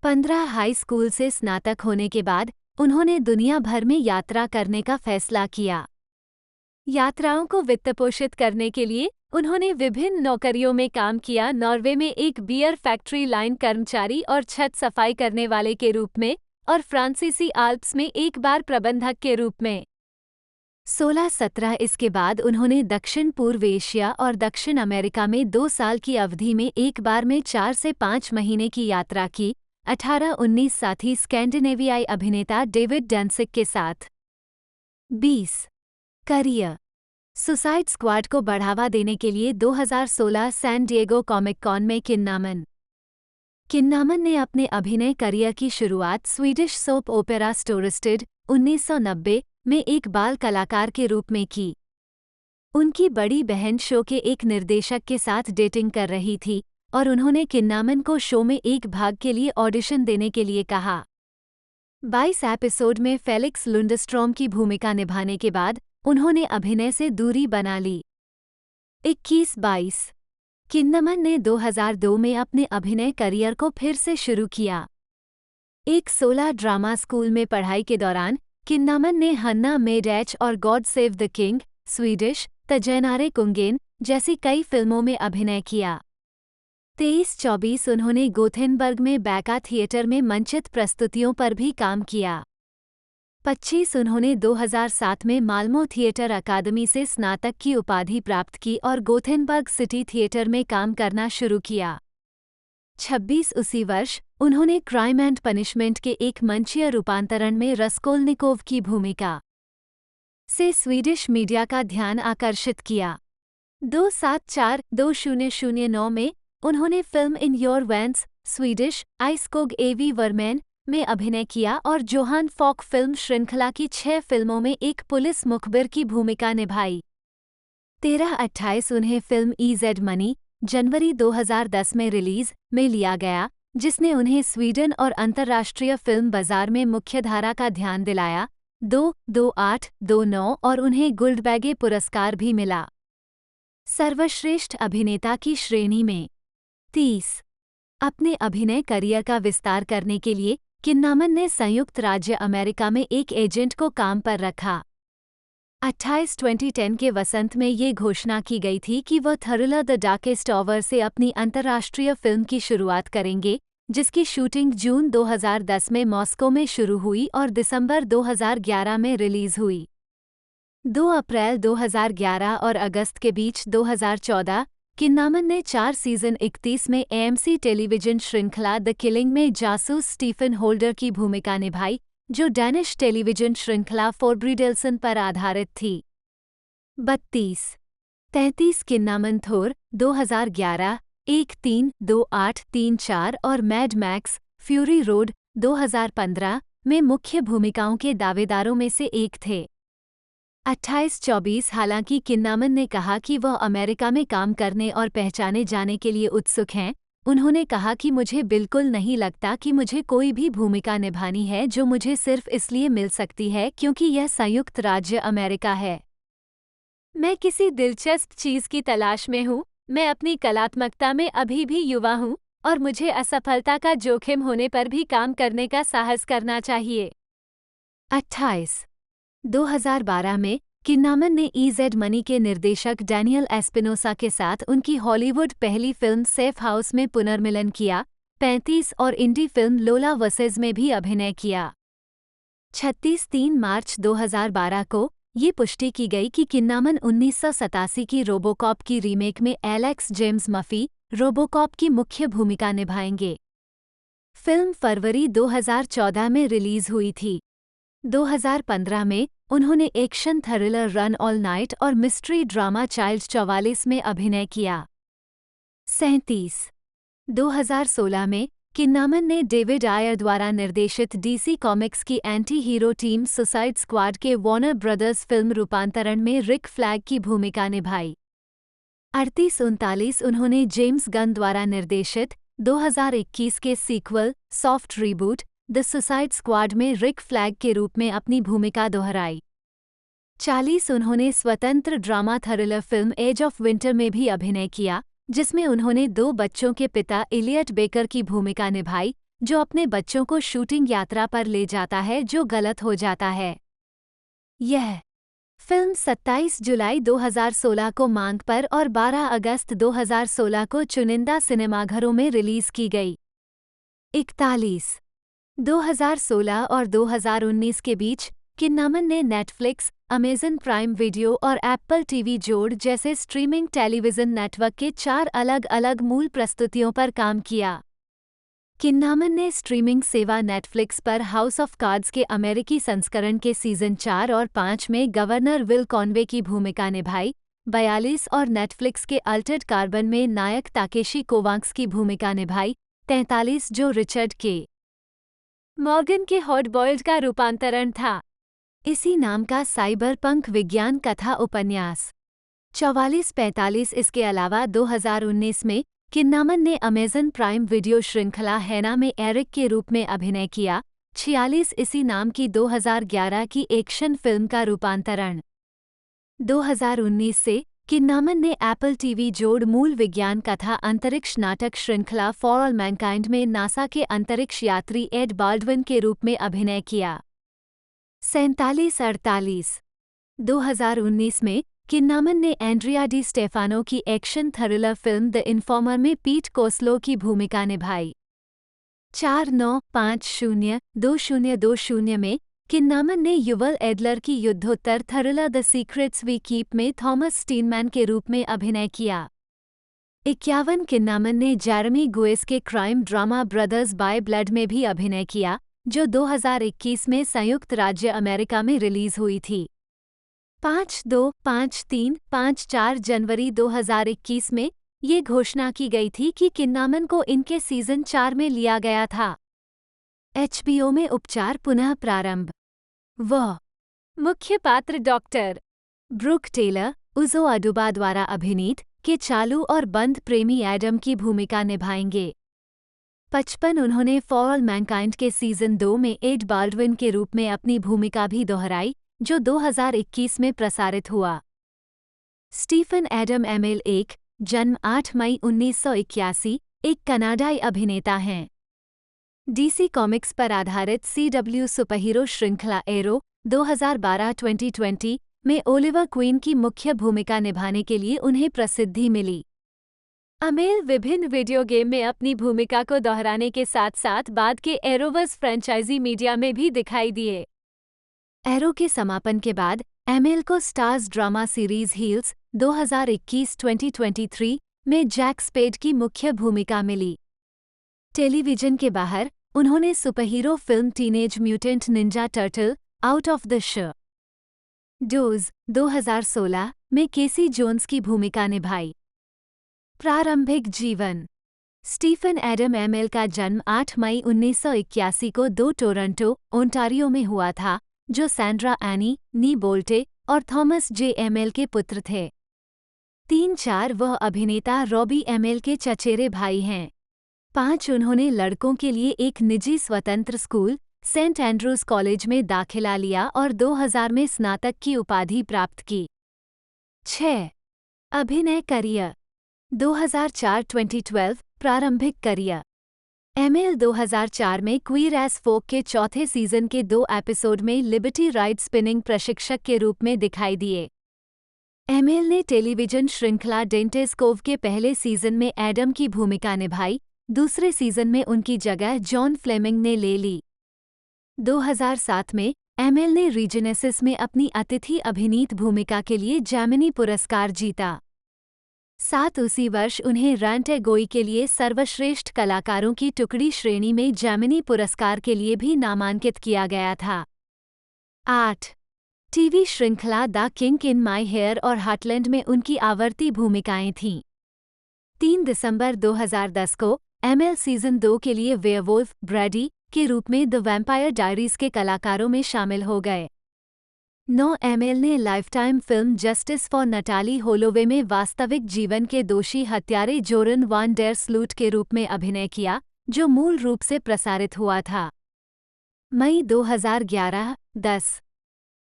15 हाई स्कूल से स्नातक होने के बाद उन्होंने दुनिया भर में यात्रा करने का फैसला किया। यात्राओं को वित्तपोषित करने के लिए उन्होंने विभिन्न नौकरियों में काम किया, नॉर्वे में एक बियर फैक्ट्री लाइन कर्मचारी और छत सफाई करने वाले के रूप में, और फ्रांसीसी आल्प्स में एक बार प्रबंधक के रूप में। 16-17 इसके बाद उन्होंने दक्षिण पूर्व एशिया और दक्षिण अमेरिका में 2 साल की अवधि में एक बार में 4 से 5 महीने की यात्रा की। 18-19 साथी स्कैंडिनेवियाई अभिनेता डेविड डेंसिक के साथ। 20 करियर सुसाइड स्क्वाड को बढ़ावा देने के लिए 2016 सैन डिएगो कॉमिक कॉन में किन्नामन ने अपने अभिनय करियर की शुरुआत स्वीडिश सोप ओपेरा स्टोरिस्टेड 1990 में एक बाल कलाकार के रूप में की। उनकी बड़ी बहन शो के एक निर्देशक के साथ डेटिंग कर रही थी और उन्होंने किन्नामन को शो में एक भाग के लिए ऑडिशन देने के लिए कहा। 22 एपिसोड में फेलिक्स लुंडस्ट्रॉम की भूमिका निभाने के बाद उन्होंने अभिनय से दूरी बना ली। 21-22 किन्नामन ने 2002 में अपने अभिनय करियर को फिर से शुरू किया। एक 16 ड्रामा स्कूल में पढ़ाई के दौरान किन्नामन ने हन्ना मेड एच और God Save the King, Swedish तजैनारे कुंगेन जैसी कई फिल्मों में अभिनय किया। 23-24 उन्होंने गोथेनबर्ग में बैका थिएटर में मंचित प्रस्तुतियों पर भी काम किया। 25 उन्होंने 2007 में माल्मो थिएटर अकादमी से स्नातक की उपाधि प्राप्त की और गोथेनबर्ग सिटी थिएटर में काम करना शुरू किया। 26 उसी वर्ष उन्होंने क्राइम एंड पनिशमेंट के एक मंचीय रूपांतरण में रस्कोल्निकोव की भूमिका से स्वीडिश मीडिया का ध्यान आकर्षित किया। 2-7-4-2009 में उन्होंने film in your veins Swedish आइस्कोग एवी वर्मेन में अभिनय किया और जोहान फॉक फिल्म श्रृंखला की 6 फिल्मों में एक पुलिस मुखबिर की भूमिका निभाई। 13-28 उन्हें फिल्म ईजेड मनी जनवरी 2010 में रिलीज में लिया गया, जिसने उन्हें स्वीडन और अंतर्राष्ट्रीय फिल्म बाजार में मुख्यधारा का ध्यान दिलाया। 2-28-29 और उन्हें गुल्डबैगे पुरस्कार भी मिला। सर्वश्रेष्ठ अभिनेता की श्रेणी में 30 अपने अभिनय करियर का विस्तार करने के लिए किन्नामन ने संयुक्त राज्य अमेरिका में एक एजेंट को काम पर रखा। 28-2010 के वसंत में ये घोषणा की गई थी कि वह थ्रिलर द डार्केस्ट ऑवर से अपनी अंतर्राष्ट्रीय फिल्म की शुरुआत करेंगे, जिसकी शूटिंग जून 2010 में मॉस्को में शुरू हुई और दिसंबर 2011 में रिलीज हुई। 2 अप्रैल 2011 और अगस्त के बीच 2014 किन्नामन ने 4 सीजन 31 में AMC टेलीविजन श्रृंखला द किलिंग में जासूस स्टीफन होल्डर की भूमिका निभाई, जो डैनिश टेलीविजन श्रृंखला फोर्ब्रिडेल्सन पर आधारित थी। 32-33 किन्नामन थोर 2011, 1-3-2-8-3-4 और मैड मैक्स फ्यूरी रोड 2015 में मुख्य भूमिकाओं के दावेदारों में से एक थे। 28-24 हालांकि किन्नामन ने कहा कि वह अमेरिका में काम करने और पहचाने जाने के लिए उत्सुक हैं, उन्होंने कहा कि मुझे बिल्कुल नहीं लगता कि मुझे कोई भी भूमिका निभानी है जो मुझे सिर्फ इसलिए मिल सकती है क्योंकि यह संयुक्त राज्य अमेरिका है। मैं किसी दिलचस्प चीज की तलाश में हूँ। मैं अपनी कलात्मकता में अभी भी युवा हूँ और मुझे असफलता का जोखिम होने पर भी काम करने का साहस करना चाहिए। 2012 में किन्नामन ने ईजेड मनी के निर्देशक डैनियल एस्पिनोसा के साथ उनकी हॉलीवुड पहली फिल्म सेफ हाउस में पुनर्मिलन किया। 35 और इंडी फिल्म लोला वर्सेस में भी अभिनय किया। 3 मार्च 2012 को ये पुष्टि की गई कि किन्नामन 1987 की रोबोकॉप की रीमेक में एलेक्स जेम्स मफी रोबोकॉप की मुख्य भूमिका निभाएंगे। फिल्म फरवरी 2014 में रिलीज हुई थी। 2015 में उन्होंने action thriller run all night और मिस्ट्री ड्रामा चाइल्ड 44 में अभिनय किया। 2016 में किन्नामन ने डेविड आयर द्वारा निर्देशित डीसी कॉमिक्स की anti hero team suicide squad के वार्नर ब्रदर्स फिल्म रूपांतरण में रिक फ्लैग की भूमिका निभाई। 38-39 उन्होंने जेम्स गन द्वारा निर्देशित 2021 के sequel soft reboot The Suicide Squad में रिक फ्लैग के रूप में अपनी भूमिका दोहराई। 40 उन्होंने स्वतंत्र drama thriller film Edge of Winter में भी अभिनय किया, जिसमें उन्होंने 2 बच्चों के पिता इलियट बेकर की भूमिका निभाई, जो अपने बच्चों को शूटिंग यात्रा पर ले जाता है जो गलत हो जाता है। यह फिल्म 27 जुलाई 2016 को मांग पर और 12 अगस्त 2016 को चुनिंदा सिनेमाघरों में रिलीज की गई। 2016 और 2019 के बीच किन्नामन ने नेटफ्लिक्स, अमेज़न प्राइम वीडियो और एप्पल टीवी जोड़ जैसे स्ट्रीमिंग टेलीविज़न नेटवर्क के 4 अलग-अलग मूल प्रस्तुतियों पर काम किया। किन्नामन ने स्ट्रीमिंग सेवा नेटफ्लिक्स पर हाउस ऑफ कार्ड्स के अमेरिकी संस्करण के सीज़न 4 और 5 में गवर्नर विल कॉनवे की भूमिका निभाई। 42 और नेटफ्लिक्स के अल्टर्ड कार्बन में नायक ताकेशी कोवांक्स की भूमिका निभाई। 43 जो रिचर्ड के मॉर्गन के हॉट बॉइल्ड का रूपांतरण था, इसी नाम का साइबरपंक विज्ञान कथा उपन्यास। 44-45 इसके अलावा 2019 में किन्नामन ने अमेज़न प्राइम वीडियो श्रृंखला हैना में एरिक के रूप में अभिनय किया। 46 इसी नाम की 2011 की एक्शन फिल्म का रूपांतरण। 2019 से किन्नामन ने एप्पल टीवी जोड़ मूल विज्ञान कथा अंतरिक्ष नाटक श्रृंखला फॉर ऑल मैनकाइंड में नासा के अंतरिक्ष यात्री एड बाल्डविन के रूप में अभिनय किया। 47-48 2019 में किन्नामन ने एंड्रिया डी स्टेफानो की action thriller film the informer में पीट कोस्लो की भूमिका निभाई। 49-50-2020 में किन्नामन ने युवल एडलर की युद्धोत्तर thriller the Secrets We Keep में थॉमस स्टीनमैन के रूप में अभिनय किया। 51 किन्नामन ने जेरेमी गुएस के crime drama brothers by blood में भी अभिनय किया, जो 2021 में संयुक्त राज्य अमेरिका में रिलीज हुई थी। 5-2-5-3-5-4 जनवरी 2021 में ये घोषणा की गई थी कि किन्नामन को इनके सीज़न 4 में लिया गया था। HBO में उपचार पुनः प्रारंभ। वह मुख्य पात्र डॉक्टर ब्रूक टेलर उज़ो अडुबा द्वारा अभिनीत के चालू और बंद प्रेमी एडम की भूमिका निभाएंगे। 55 उन्होंने फॉर ऑल मैनकाइंड के सीज़न 2 में एड बाल्डविन के रूप में अपनी भूमिका भी दोहराई, जो 2021 में प्रसारित हुआ। स्टीफन एडम एमेल एक जन्म 8 मई 1981 एक कनाडाई अभिनेता हैं। डीसी कॉमिक्स पर आधारित CW सुपरहीरो श्रृंखला एरो 2012-2020 में ओलिवर क्वीन की मुख्य भूमिका निभाने के लिए उन्हें प्रसिद्धि मिली। अमेल विभिन्न वीडियो गेम में अपनी भूमिका को दोहराने के साथ साथ बाद के एरोवर्स फ्रेंचाइजी मीडिया में भी दिखाई दिए। एरो के समापन के बाद एमेल को स्टार्स ड्रामा सीरीज हील्स 2021-2023 में जैक स्पेड की मुख्य भूमिका मिली। टेलीविजन के बाहर उन्होंने superhero film teenage mutant Ninja turtle out of the dose 2016 में केसी जोन्स की भूमिका निभाई। प्रारंभिक जीवन। स्टीफन एडम एमेल का जन्म 8 मई 1981 को 2 टोरंटो, ओंटारियो में हुआ था, जो सैंड्रा एनी नी बोल्टे और थॉमस जे एमेल के पुत्र थे। 3-4 वह अभिनेता रॉबी एमेल के चचेरे भाई हैं। 5 उन्होंने लड़कों के लिए एक निजी स्वतंत्र स्कूल सेंट एंड्रूज कॉलेज में दाखिला लिया और 2000 में स्नातक की उपाधि प्राप्त की। 6 अभिनय करियर। 2004-2012 प्रारंभिक करियर। एमेल 2004 में क्वीर एज फोक के चौथे सीजन के 2 एपिसोड में लिबर्टी राइड स्पिनिंग प्रशिक्षक के रूप में दिखाई दिए। एमेल ने टेलीविजन श्रृंखला डेंटेस कोव के पहले सीजन में एडम की भूमिका निभाई, दूसरे सीजन में उनकी जगह जॉन फ्लेमिंग ने ले ली। 2007 में एमिल ने रीजेनेसिस में अपनी अतिथि अभिनीत भूमिका के लिए जेमिनी पुरस्कार जीता। साथ उसी वर्ष उन्हें रैंट ए गोई के लिए सर्वश्रेष्ठ कलाकारों की टुकड़ी श्रेणी में जेमिनी पुरस्कार के लिए भी नामांकित किया गया था। 8. टीवी श्रृंखला The King in My Hair और हार्टलैंड में उनकी आवर्ती भूमिकाएं थीं। 3 दिसंबर 2010 को एमिल सीजन 2 के लिए वेयरवुल्फ ब्रैडी के रूप में द वैम्पायर डायरीज के कलाकारों में शामिल हो गए। 9 एमिल ने lifetime film justice for नटाली Holloway में वास्तविक जीवन के दोषी हत्यारे जोरन वान डेर स्लूट के रूप में अभिनय किया, जो मूल रूप से प्रसारित हुआ था। मई 2011 10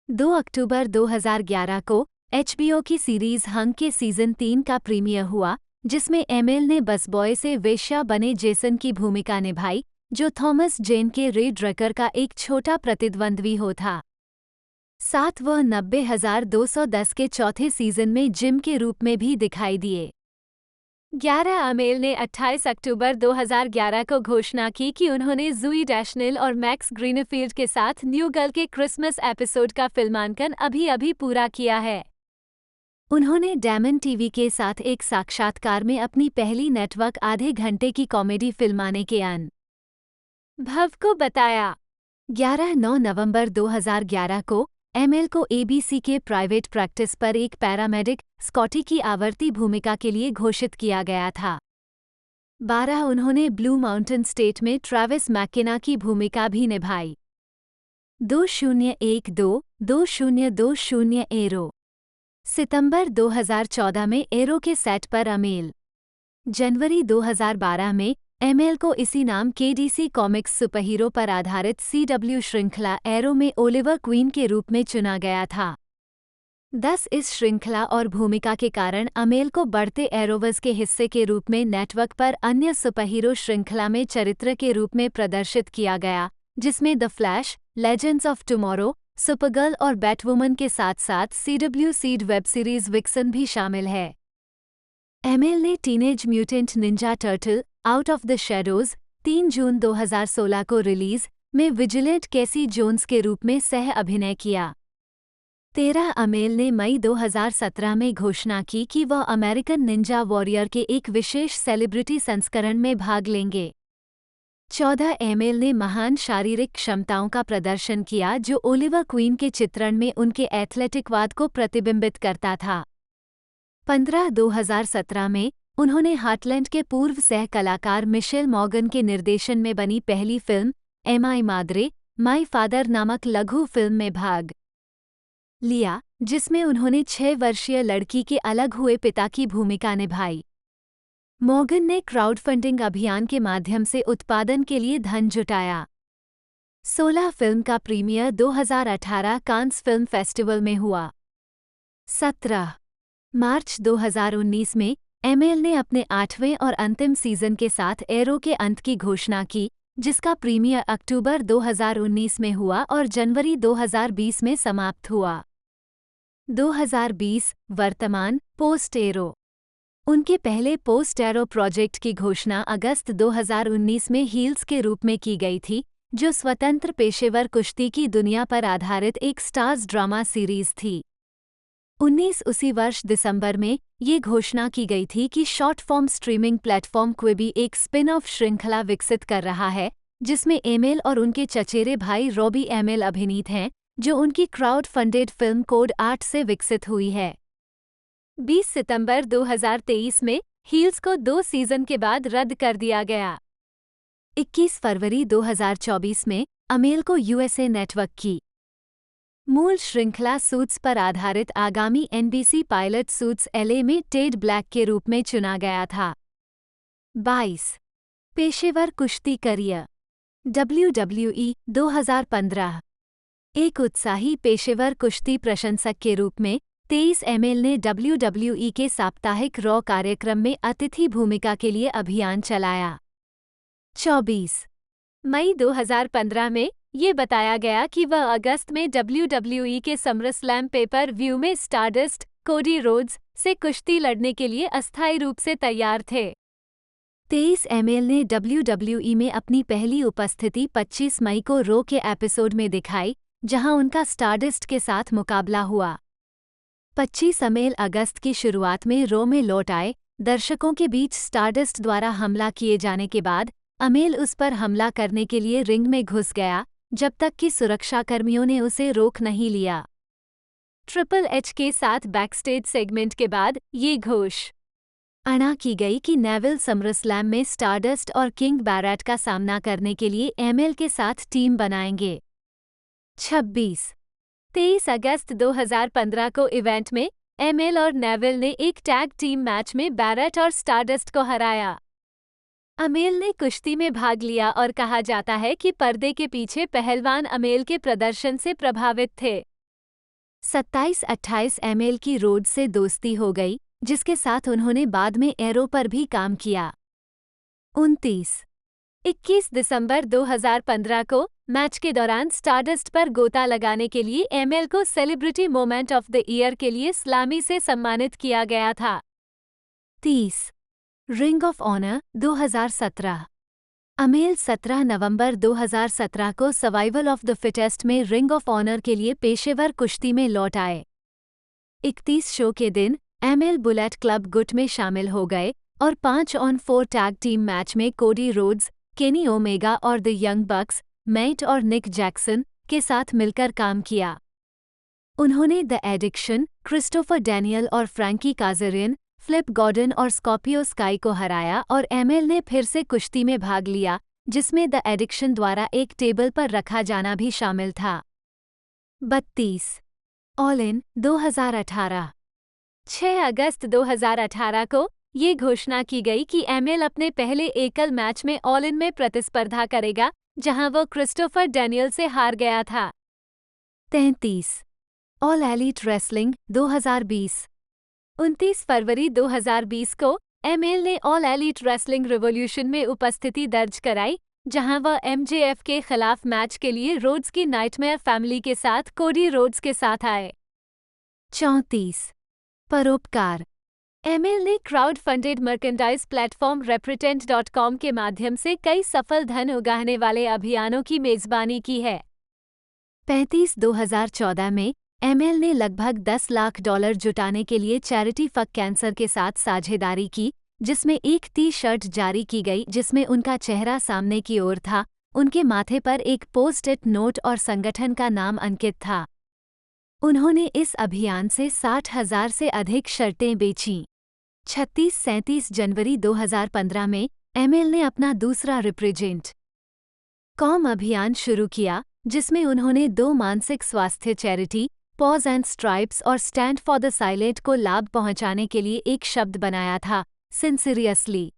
2 अक्टूबर 2011 को HBO की सीरीज हंग के सीजन 3 का प्रीमियर हुआ, जिसमें एमिल ने बसबॉय से वेश्या बने जेसन की भूमिका निभाई, जो थॉमस जेन के रे ड्रकर का एक छोटा प्रतिद्वंद्वी हो था। साथ वह 90,210 के चौथे सीजन में जिम के रूप में भी दिखाई दिए। 11 एमिल ने 28 अक्टूबर 2011 को घोषणा की कि उन्होंने ज़ूई डैशनेल और मैक्स ग्रीनफील्ड के साथ न्यू गर्ल के क्रिसमस एपिसोड का फिल्मांकन अभी पूरा किया है। उन्होंने डैमन टीवी के साथ एक साक्षात्कार में अपनी पहली नेटवर्क आधे घंटे की कॉमेडी फिल्म आने के अनुभव को बताया। 9 नवंबर 2011 को एमिल को ABC के प्राइवेट प्रैक्टिस पर एक पैरामेडिक स्कॉटी की आवर्ती भूमिका के लिए घोषित किया गया था। 12 उन्होंने ब्लू माउंटेन स्टेट में ट्रैविस मैकेना की भूमिका भी निभाई। 2012-2020 एरो। सितंबर 2014 में एरो के सेट पर एमिल। जनवरी 2012 में एमिल को इसी नाम के DC कॉमिक्स सुपरहीरो पर आधारित CW श्रृंखला एरो में ओलिवर क्वीन के रूप में चुना गया था। 10 इस श्रृंखला और भूमिका के कारण एमिल को बढ़ते एरोवर्स के हिस्से के रूप में नेटवर्क पर अन्य सुपरहीरो श्रृंखला में चरित्र के रूप में प्रदर्शित किया गया, जिसमें the flash, legends of tomorrow, Supergirl और बैटवुमन के साथ साथ CW seed web series vixen भी शामिल है। एमिल ने teenage mutant Ninja turtle out of the shadows 3 जून 2016 को रिलीज में विजिलेंट कैसी जोन्स के रूप में सह अभिनय किया। 13 एमिल ने मई 2017 में घोषणा की कि वह अमेरिकन निंजा वॉरियर के एक विशेष सेलिब्रिटी संस्करण में भाग लेंगे। 14 एमिल ने महान शारीरिक क्षमताओं का प्रदर्शन किया, जो ओलिवर क्वीन के चित्रण में उनके एथलेटिकवाद को प्रतिबिंबित करता था। 15 2017 में उन्होंने हार्टलैंड के पूर्व सह कलाकार मिशेल मॉर्गन के निर्देशन में बनी पहली फिल्म एम आई माद्रे माई फादर नामक लघु फिल्म में भाग लिया, जिसमें उन्होंने 6 वर्षीय लड़की के अलग हुए पिता की भूमिका निभाई। मॉर्गन ने क्राउडफंडिंग अभियान के माध्यम से उत्पादन के लिए धन जुटाया। 16 फिल्म का प्रीमियर 2018 कांस फिल्म फेस्टिवल में हुआ। 17 मार्च 2019 में एमिल ने अपने 8वें और अंतिम सीजन के साथ एरो के अंत की घोषणा की, जिसका प्रीमियर अक्टूबर 2019 में हुआ और जनवरी 2020 में समाप्त हुआ। 2020 वर्तमान पोस्ट एरो। उनके पहले पोस्ट एरो प्रोजेक्ट की घोषणा अगस्त 2019 में हील्स के रूप में की गई थी, जो स्वतंत्र पेशेवर कुश्ती की दुनिया पर आधारित एक स्टार्स ड्रामा सीरीज थी। 19 उसी वर्ष दिसंबर में ये घोषणा की गई थी कि शॉर्ट फॉर्म स्ट्रीमिंग प्लेटफॉर्म क्विबी एक स्पिन ऑफ श्रृंखला विकसित कर रहा है, जिसमें एमिल और उनके चचेरे भाई रॉबी एमिल अभिनीत हैं, जो उनकी क्राउड फंडेड फिल्म कोड 8 से विकसित हुई है। 20 सितंबर 2023 में हील्स को 2 सीजन के बाद रद्द कर दिया गया। 21 फरवरी 2024 में एमिल को USA नेटवर्क की मूल श्रृंखला सूट्स पर आधारित आगामी NBC पायलट सूट्स LA में टेड ब्लैक के रूप में चुना गया था। 22 पेशेवर कुश्ती करियर। WWE 2015। एक उत्साही पेशेवर कुश्ती प्रशंसक के रूप में 23 एमिल ने WWE के साप्ताहिक रॉ कार्यक्रम में अतिथि भूमिका के लिए अभियान चलाया। 24 मई 2015 में ये बताया गया कि वह अगस्त में WWE के समरस्लैम पेपर व्यू में स्टारडस्ट कोडी रोड्स से कुश्ती लड़ने के लिए अस्थायी रूप से तैयार थे। 23 एमिल ने WWE में अपनी पहली उपस्थिति 25 मई को रॉ के एपिसोड में दिखाई, जहां उनका स्टारडस्ट के साथ मुकाबला हुआ। 25 अगस्त की शुरुआत में रो में लौट आए। दर्शकों के बीच स्टारडस्ट द्वारा हमला किए जाने के बाद अमेल उस पर हमला करने के लिए रिंग में घुस गया, जब तक कि सुरक्षाकर्मियों ने उसे रोक नहीं लिया। ट्रिपल एच के साथ बैकस्टेज सेगमेंट के बाद ये घोषणा की गई कि नेविल समरस्लैम में स्टारडस्ट और किंग बैरैट का सामना करने के लिए एमएल के साथ टीम बनाएंगे। 23 अगस्त 2015 को इवेंट में एमएल और नेविल ने एक टैग टीम मैच में बैरैट और स्टारडस्ट को हराया। अमेल ने कुश्ती में भाग लिया और कहा जाता है कि पर्दे के पीछे पहलवान अमेल के प्रदर्शन से प्रभावित थे। 27-28 एमएल की रोड से दोस्ती हो गई, जिसके साथ उन्होंने बाद में एरो पर भी काम किया। 21 दिसंबर 2015 को मैच के दौरान स्टारडस्ट पर गोता लगाने के लिए एमएल को celebrity moment of the year के लिए स्लामी से सम्मानित किया गया था। 30 रिंग ऑफ ऑनर 2017। अमेल 17 नवंबर 2017 को सर्वाइवल ऑफ द फिटेस्ट में रिंग ऑफ ऑनर के लिए पेशेवर कुश्ती में लौट आए। 31 शो के दिन एमएल बुलेट क्लब गुट में शामिल हो गए और 5-on-4 टैग टीम मैच में कोडी रोड्स, केनी ओमेगा और द यंग बक्स, मैट और निक जैक्सन के साथ मिलकर काम किया। उन्होंने द एडिक्शन, क्रिस्टोफर डैनियल और फ्रैंकी काजरियन, फ्लिप गॉर्डन और स्कॉर्पियो स्काई को हराया और एमएल ने फिर से कुश्ती में भाग लिया, जिसमें द एडिक्शन द्वारा एक टेबल पर रखा जाना भी शामिल था। 32 ऑल इन 2018। 6 अगस्त 2018 को ये घोषणा की गई कि एमएल अपने पहले एकल मैच में ऑल इन में प्रतिस्पर्धा करेगा, जहां वो क्रिस्टोफर डैनियल से हार गया था। 33 ऑल एलीट रेसलिंग 2020। 29 फरवरी 2020 को एमएल ने ऑल एलीट रेसलिंग रिवॉल्यूशन में उपस्थिति दर्ज कराई, जहां वह एमजेएफ के खिलाफ मैच के लिए रोड्स की नाइटमेयर फैमिली के साथ कोडी रोड्स के साथ आए। 34 परोपकार। एमएल ने crowd funded merchandise platform repretent.com के माध्यम से कई सफल धन उगाहने वाले अभियानों की मेजबानी की है। 35 2014 में एमएल ने लगभग $10 लाख जुटाने के लिए चैरिटी फक कैंसर के साथ साझेदारी की, जिसमें एक टी-शर्ट जारी की गई जिसमें उनका चेहरा सामने की ओर था, उनके माथे पर एक पोस्ट-इट नोट और संगठन का नाम अंकित था। उन्होंने इस अभियान से 60,000 से अधिक शर्टें बेचीं। 36-37 जनवरी 2015 में एमएल ने अपना दूसरा represent.com अभियान शुरू किया, जिसमें उन्होंने 2 मानसिक स्वास्थ्य चैरिटी, पॉज एंड स्ट्राइप्स और स्टैंड फॉर द साइलेंट को लाभ पहुंचाने के लिए एक शब्द बनाया था, सिंसियरली।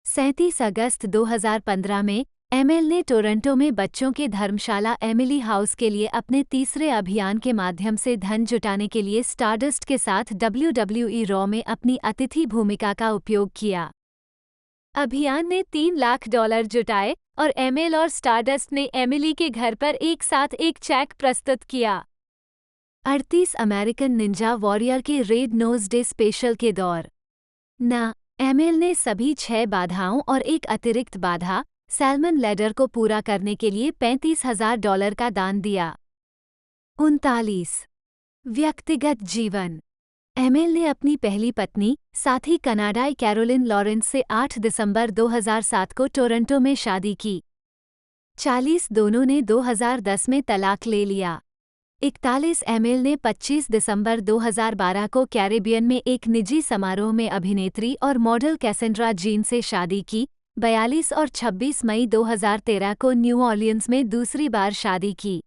37 अगस्त 2015 में एमएल ने टोरंटो में बच्चों के धर्मशाला एमिली हाउस के लिए अपने तीसरे अभियान के माध्यम से धन जुटाने के लिए स्टारडस्ट के साथ WWE रॉ में अपनी अतिथि भूमिका का उपयोग किया। अभियान ने $3 लाख जुटाए और एमएल और स्टारडस्ट ने एमिली के घर पर एक साथ एक चेक प्रस्तुत किया। 38 अमेरिकन निंजा वॉरियर के रेड नोज डे स्पेशल के दौरान एमएल ने सभी 6 बाधाओं और एक अतिरिक्त बाधा सैल्मन लैडर को पूरा करने के लिए $35,000 का दान दिया। 39 व्यक्तिगत जीवन। एमएल ने अपनी पहली पत्नी, साथी कनाडाई कैरोलिन लॉरेंस से 8 दिसंबर 2007 को टोरंटो में शादी की। 40 दोनों ने 2010 में तलाक ले लिया। 41 एमएल ने 25 दिसंबर 2012 को कैरेबियन में एक निजी समारोह में अभिनेत्री और मॉडल कैसेंड्रा जीन से शादी की। 42 और 26 मई 2013 को न्यू ऑर्लियंस में दूसरी बार शादी की।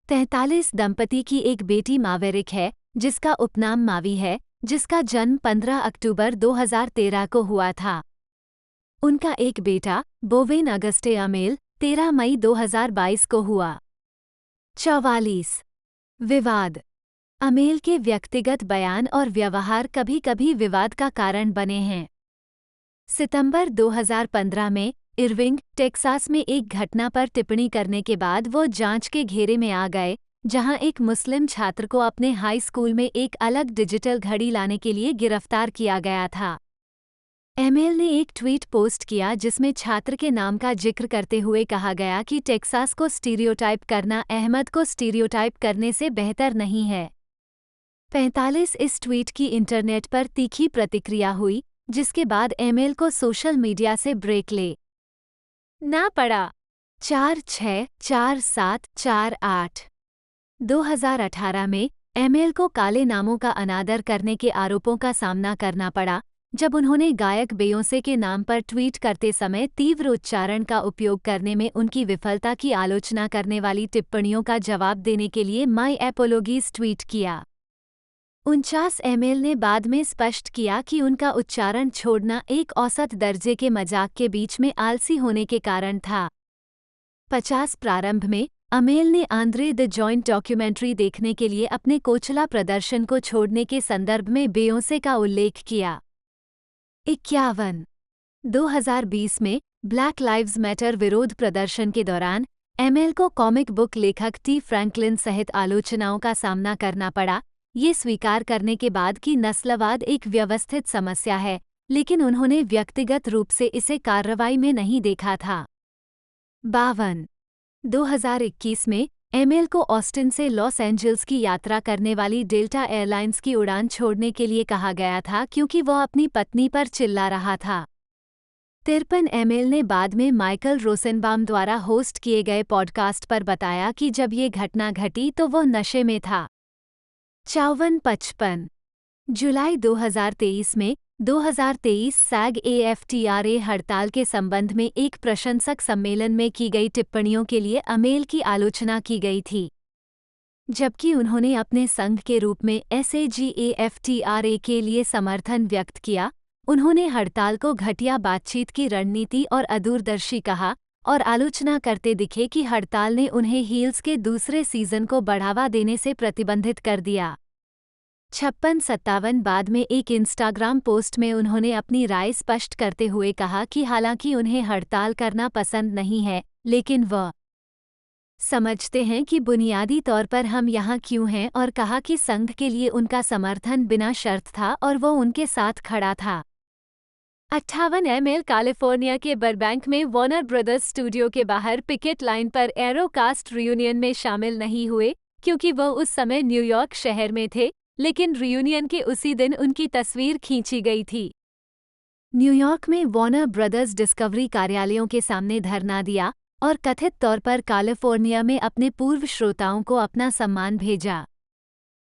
43 दंपति की एक बेटी मावेरिक है, जिसका उपनाम मावी है, जिसका जन्म 15 अक्टूबर 2013 को हुआ था। उनका एक बेटा, बोवेन अगस्टे अमेल, 13 मई 2022 को हुआ। 44 विवाद। अमेल के व्यक्तिगत बयान और व्यवहार कभी-कभी विवाद का कारण बने हैं। सितंबर 2015 में इरविंग, टेक्सास में एक घटना पर टिप्पणी करने के बाद वो जांच के घेरे में आ गए, जहां एक मुस्लिम छात्र को अपने हाई स्कूल में एक अलग डिजिटल घड़ी लाने के लिए गिरफ्तार किया गया था। एमिल ने एक ट्वीट पोस्ट किया जिसमें छात्र के नाम का जिक्र करते हुए कहा गया कि टेक्सास को स्टीरियोटाइप करना अहमद को स्टीरियोटाइप करने से बेहतर नहीं है। 45 इस ट्वीट की इंटरनेट पर तीखी प्रतिक्रिया हुई, जिसके बाद एमिल को सोशल मीडिया से ब्रेक ले ना पड़ा। 4-6-4-7-4-8 2018 में एमिल को काले नामों का अनादर करने के आरोपों का सामना करना पड़ा, जब उन्होंने गायक बेयोंसे के नाम पर ट्वीट करते समय तीव्र उच्चारण का उपयोग करने में उनकी विफलता की आलोचना करने वाली टिप्पणियों का जवाब देने के लिए माई एपोलॉजीज ट्वीट किया। 49 एमिल ने बाद में स्पष्ट किया कि उनका उच्चारण छोड़ना एक औसत दर्जे के मजाक के बीच में आलसी होने के कारण था। 50 प्रारंभ में एमिल ने आंद्रे द जॉइंट डॉक्यूमेंट्री देखने के लिए अपने कोचला प्रदर्शन को छोड़ने के संदर्भ में बेयोंसे का उल्लेख किया। 51 2020 में ब्लैक लाइव्स मैटर विरोध प्रदर्शन के दौरान एमिल को कॉमिक बुक लेखक टी फ्रैंकलिन सहित आलोचनाओं का सामना करना पड़ा, ये स्वीकार करने के बाद कि नस्लवाद एक व्यवस्थित समस्या है, लेकिन उन्होंने व्यक्तिगत रूप से इसे कार्रवाई में नहीं देखा था। 52 2021 में एमिल को ऑस्टिन से लॉस एंजल्स की यात्रा करने वाली डेल्टा एयरलाइंस की उड़ान छोड़ने के लिए कहा गया था क्योंकि वह अपनी पत्नी पर चिल्ला रहा था। 53 एमिल ने बाद में माइकल रोसेनबाम द्वारा होस्ट किए गए पॉडकास्ट पर बताया कि जब ये घटना घटी तो वह नशे में था। 54-55 जुलाई 2023 में 2023 सैग AFTRA हड़ताल के संबंध में एक प्रशंसक सम्मेलन में की गई टिप्पणियों के लिए एमिल की आलोचना की गई थी, जबकि उन्होंने अपने संघ के रूप में SAG-AFTRA के लिए समर्थन व्यक्त किया। उन्होंने हड़ताल को घटिया बातचीत की रणनीति और अदूरदर्शी कहा और आलोचना करते दिखे कि हड़ताल ने उन्हें हील्स के दूसरे सीजन को बढ़ावा देने से प्रतिबंधित कर दिया। 56-57 बाद में एक इंस्टाग्राम पोस्ट में उन्होंने अपनी राय स्पष्ट करते हुए कहा कि हालांकि उन्हें हड़ताल करना पसंद नहीं है, लेकिन वह समझते हैं कि बुनियादी तौर पर हम यहाँ क्यों हैं, और कहा कि संघ के लिए उनका समर्थन बिना शर्त था और वह उनके साथ खड़ा था। 58 एमिल कैलिफोर्निया के बरबैंक में वार्नर ब्रदर्स स्टूडियो के बाहर पिकेट लाइन पर एरोकास्ट रियूनियन में शामिल नहीं हुए क्योंकि वह उस समय न्यूयॉर्क शहर में थे, लेकिन रियूनियन के उसी दिन उनकी तस्वीर खींची गई थी। न्यूयॉर्क में वार्नर ब्रदर्स डिस्कवरी कार्यालयों के सामने धरना दिया और कथित तौर पर कैलिफोर्निया में अपने पूर्व श्रोताओं को अपना सम्मान भेजा।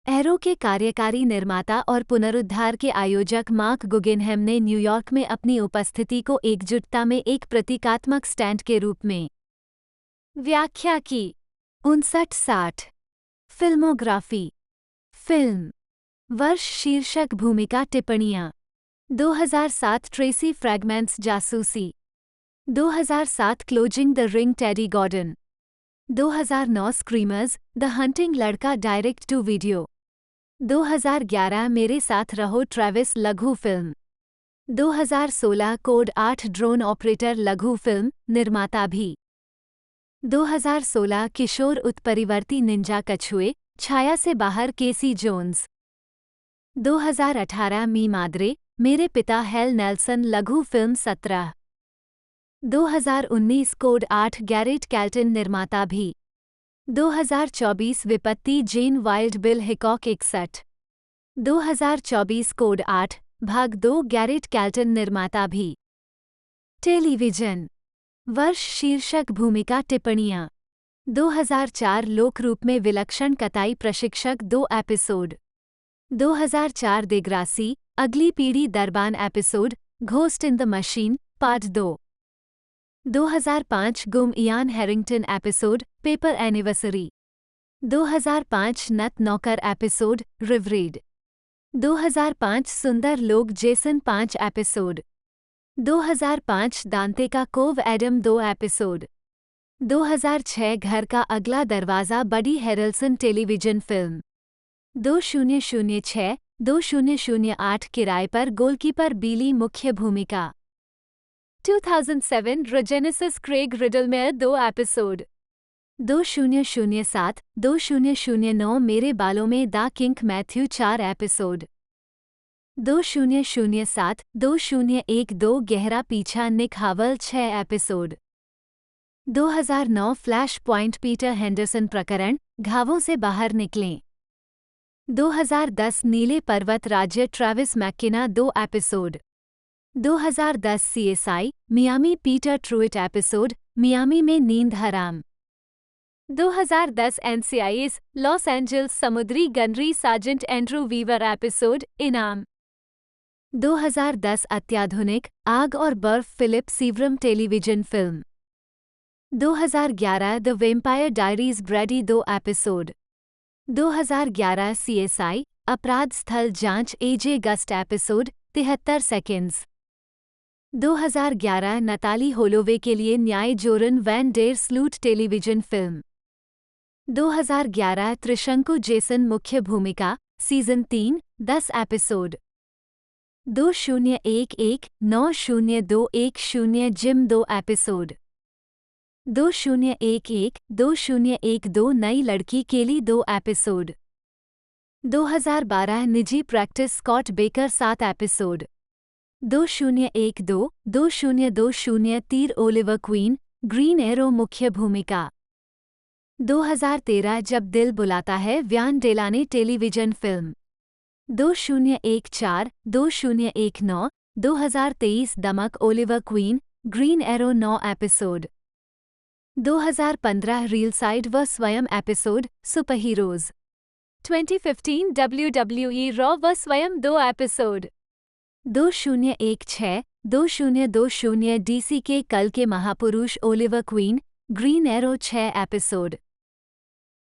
एरो के कार्यकारी निर्माता और पुनरुद्धार के आयोजक मार्क गुगेनहेम ने न्यूयॉर्क में अपनी उपस्थिति को एकजुटता में एक प्रतीकात्मक स्टैंड के रूप में व्याख्या की। 59-60 फिल्मोग्राफी। फिल्म वर्ष शीर्षक भूमिका टिप्पणियाँ। 2007 ट्रेसी फ्रैगमेंट्स जासूसी। 2007 Closing the Ring Teddy Gordon. 2009 Screamers the Hunting लड़का डायरेक्ट टू वीडियो। 2011 मेरे साथ रहो ट्रेविस लघु फिल्म। 2016 कोड 8 ड्रोन ऑपरेटर लघु फिल्म, निर्माता भी। 2016 किशोर उत्परिवर्ती निंजा कछुए, छाया से बाहर केसी जोन्स। 2018 मी माद्रे, मेरे पिता हेल नेल्सन लघु फिल्म 17। 2019 कोड 8 गैरेट कैल्टन, निर्माता भी। 2024 विपत्ति जेन वाइल्ड बिल हिकॉक 61। 2024 कोड 8 भाग 2 गैरेट कैल्टन, निर्माता भी। टेलीविजन वर्ष शीर्षक भूमिका टिप्पणियाँ। 2004 लोक रूप में विलक्षण कताई प्रशिक्षक 2 एपिसोड। 2004 देग्रासी अगली पीढ़ी दरबान episode Ghost in the Machine part 2। 2005 गुम Ian Harrington episode paper anniversary. 2005 नत नौकर एपिसोड रिवरीड। 2005 सुंदर लोग जेसन 5 एपिसोड। 2005 दांते का कोव एडम 2 एपिसोड। 2006 घर का अगला दरवाज़ा बडी हेरल्सन टेलीविजन फिल्म। 2006-2008 किराए पर गोलकीपर बीली मुख्य भूमिका। 2007 रोजेनेसिस क्रेग रिडलमेयर 2 एपिसोड। 2007-2009 मेरे बालों में दा किंग मैथ्यू 4 एपिसोड। 2007 2012 गहरा पीछा Nick Howell 6 episode. 2009 flash point Peter Henderson प्रकरण घावों से बाहर निकलें। 2010 नीले पर्वत राज्य Travis McKenna 2 episode. 2010 CSI Miami Peter Truitt episode Miami में नींद हराम। 2010 एनसीआईएस लॉस एंजल्स समुद्री gunnery sergeant Andrew Weaver episode इनाम। 2010 अत्याधुनिक आग और बर्फ फिलिप सीवरम television film. 2011 the Vampire Diaries Brady 2 episode. 2011 CSI अपराध स्थल जांच AJ gust episode 73 seconds. 2011 Natalie Holloway के लिए न्याय जोरन वैन डेर स्लूट टेलीविजन फिल्म। 2011 त्रिशंकु जेसन मुख्य भूमिका सीजन 3 10 एपिसोड। 2011-902110 gym 2 episode. 2011-2012 नई लड़की केली 2 एपिसोड। 2012 निजी प्रैक्टिस स्कॉट बेकर 7 एपिसोड। 2012-2020 तीर ओलिवर क्वीन ग्रीन एरो मुख्य भूमिका। 2013 जब दिल बुलाता है व्यान डेलाने टेलीविजन फिल्म। 2014-2019 2023 दमक Oliver Queen Green arrow 9 episode. 2015 reel side व स्वयं episode super heroes. 2015 WWE raw व स्वयं 2 एपिसोड। 2016-2020 डीसी के कल के महापुरुष Oliver Queen Green arrow 6 episode.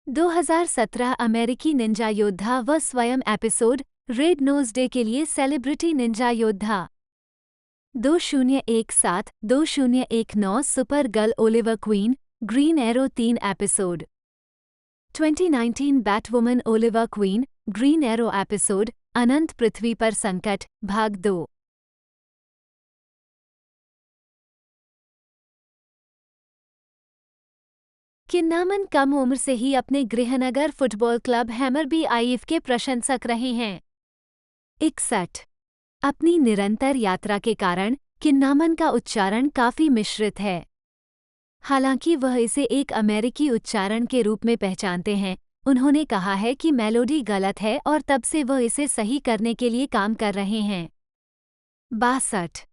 2017 अमेरिकी निंजा योद्धा व स्वयं एपिसोड रेड नोज डे के लिए सेलिब्रिटी निंजा योद्धा। 2017-2019 Supergirl Oliver Queen Green Arrow 3 episode. 2019 Batwoman Oliver Queen Green Arrow episode अनंत पृथ्वी पर संकट भाग 2। किन्नामन कम उम्र से ही अपने गृहनगर फुटबॉल क्लब हैमरबी आईएफ के प्रशंसक रहे हैं। 61 अपनी निरंतर यात्रा के कारण किन्नामन का उच्चारण काफी मिश्रित है। हालांकि वह इसे एक अमेरिकी उच्चारण के रूप में पहचानते हैं, उन्होंने कहा है कि मेलोडी गलत है और तब से वह इसे सही करने के लिए काम कर रहे हैं। 62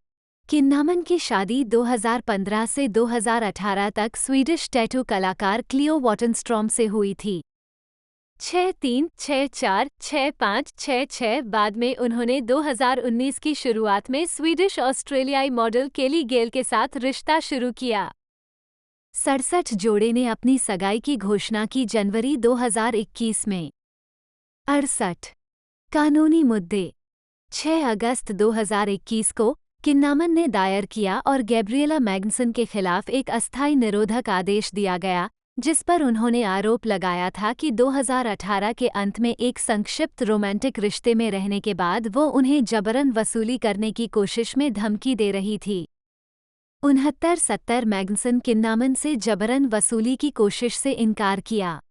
किन्नामन की शादी 2015 से 2018 तक स्वीडिश टैटू कलाकार क्लियो वॉटनस्ट्रॉम से हुई थी। 6-3, 6-4, 6-5, 6-6 बाद में उन्होंने 2019 की शुरुआत में स्वीडिश ऑस्ट्रेलियाई मॉडल केली गेल के साथ रिश्ता शुरू किया। 67 जोड़े ने अपनी सगाई की घोषणा की जनवरी 2021 में। 68 कानूनी मुद्दे 6 अगस्त 2021 को किन्नामन ने दायर किया और गैब्रिएला मैग्नसन के खिलाफ एक अस्थायी निरोधक आदेश दिया गया, जिस पर उन्होंने आरोप लगाया था कि 2018 के अंत में एक संक्षिप्त रोमांटिक रिश्ते में रहने के बाद वो उन्हें जबरन वसूली करने की कोशिश में धमकी दे रही थी। 69-70 मैग्नसन किन्नामन से जबरन वसूली की कोशिश से इनकार किया।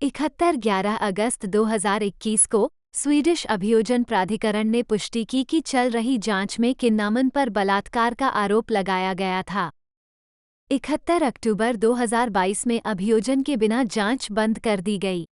71 11 अगस्त 2021 को स्वीडिश अभियोजन प्राधिकरण ने पुष्टि की कि चल रही जांच में किन्नामन पर बलात्कार का आरोप लगाया गया था। 71 अक्टूबर 2022 में अभियोजन के बिना जांच बंद कर दी गई।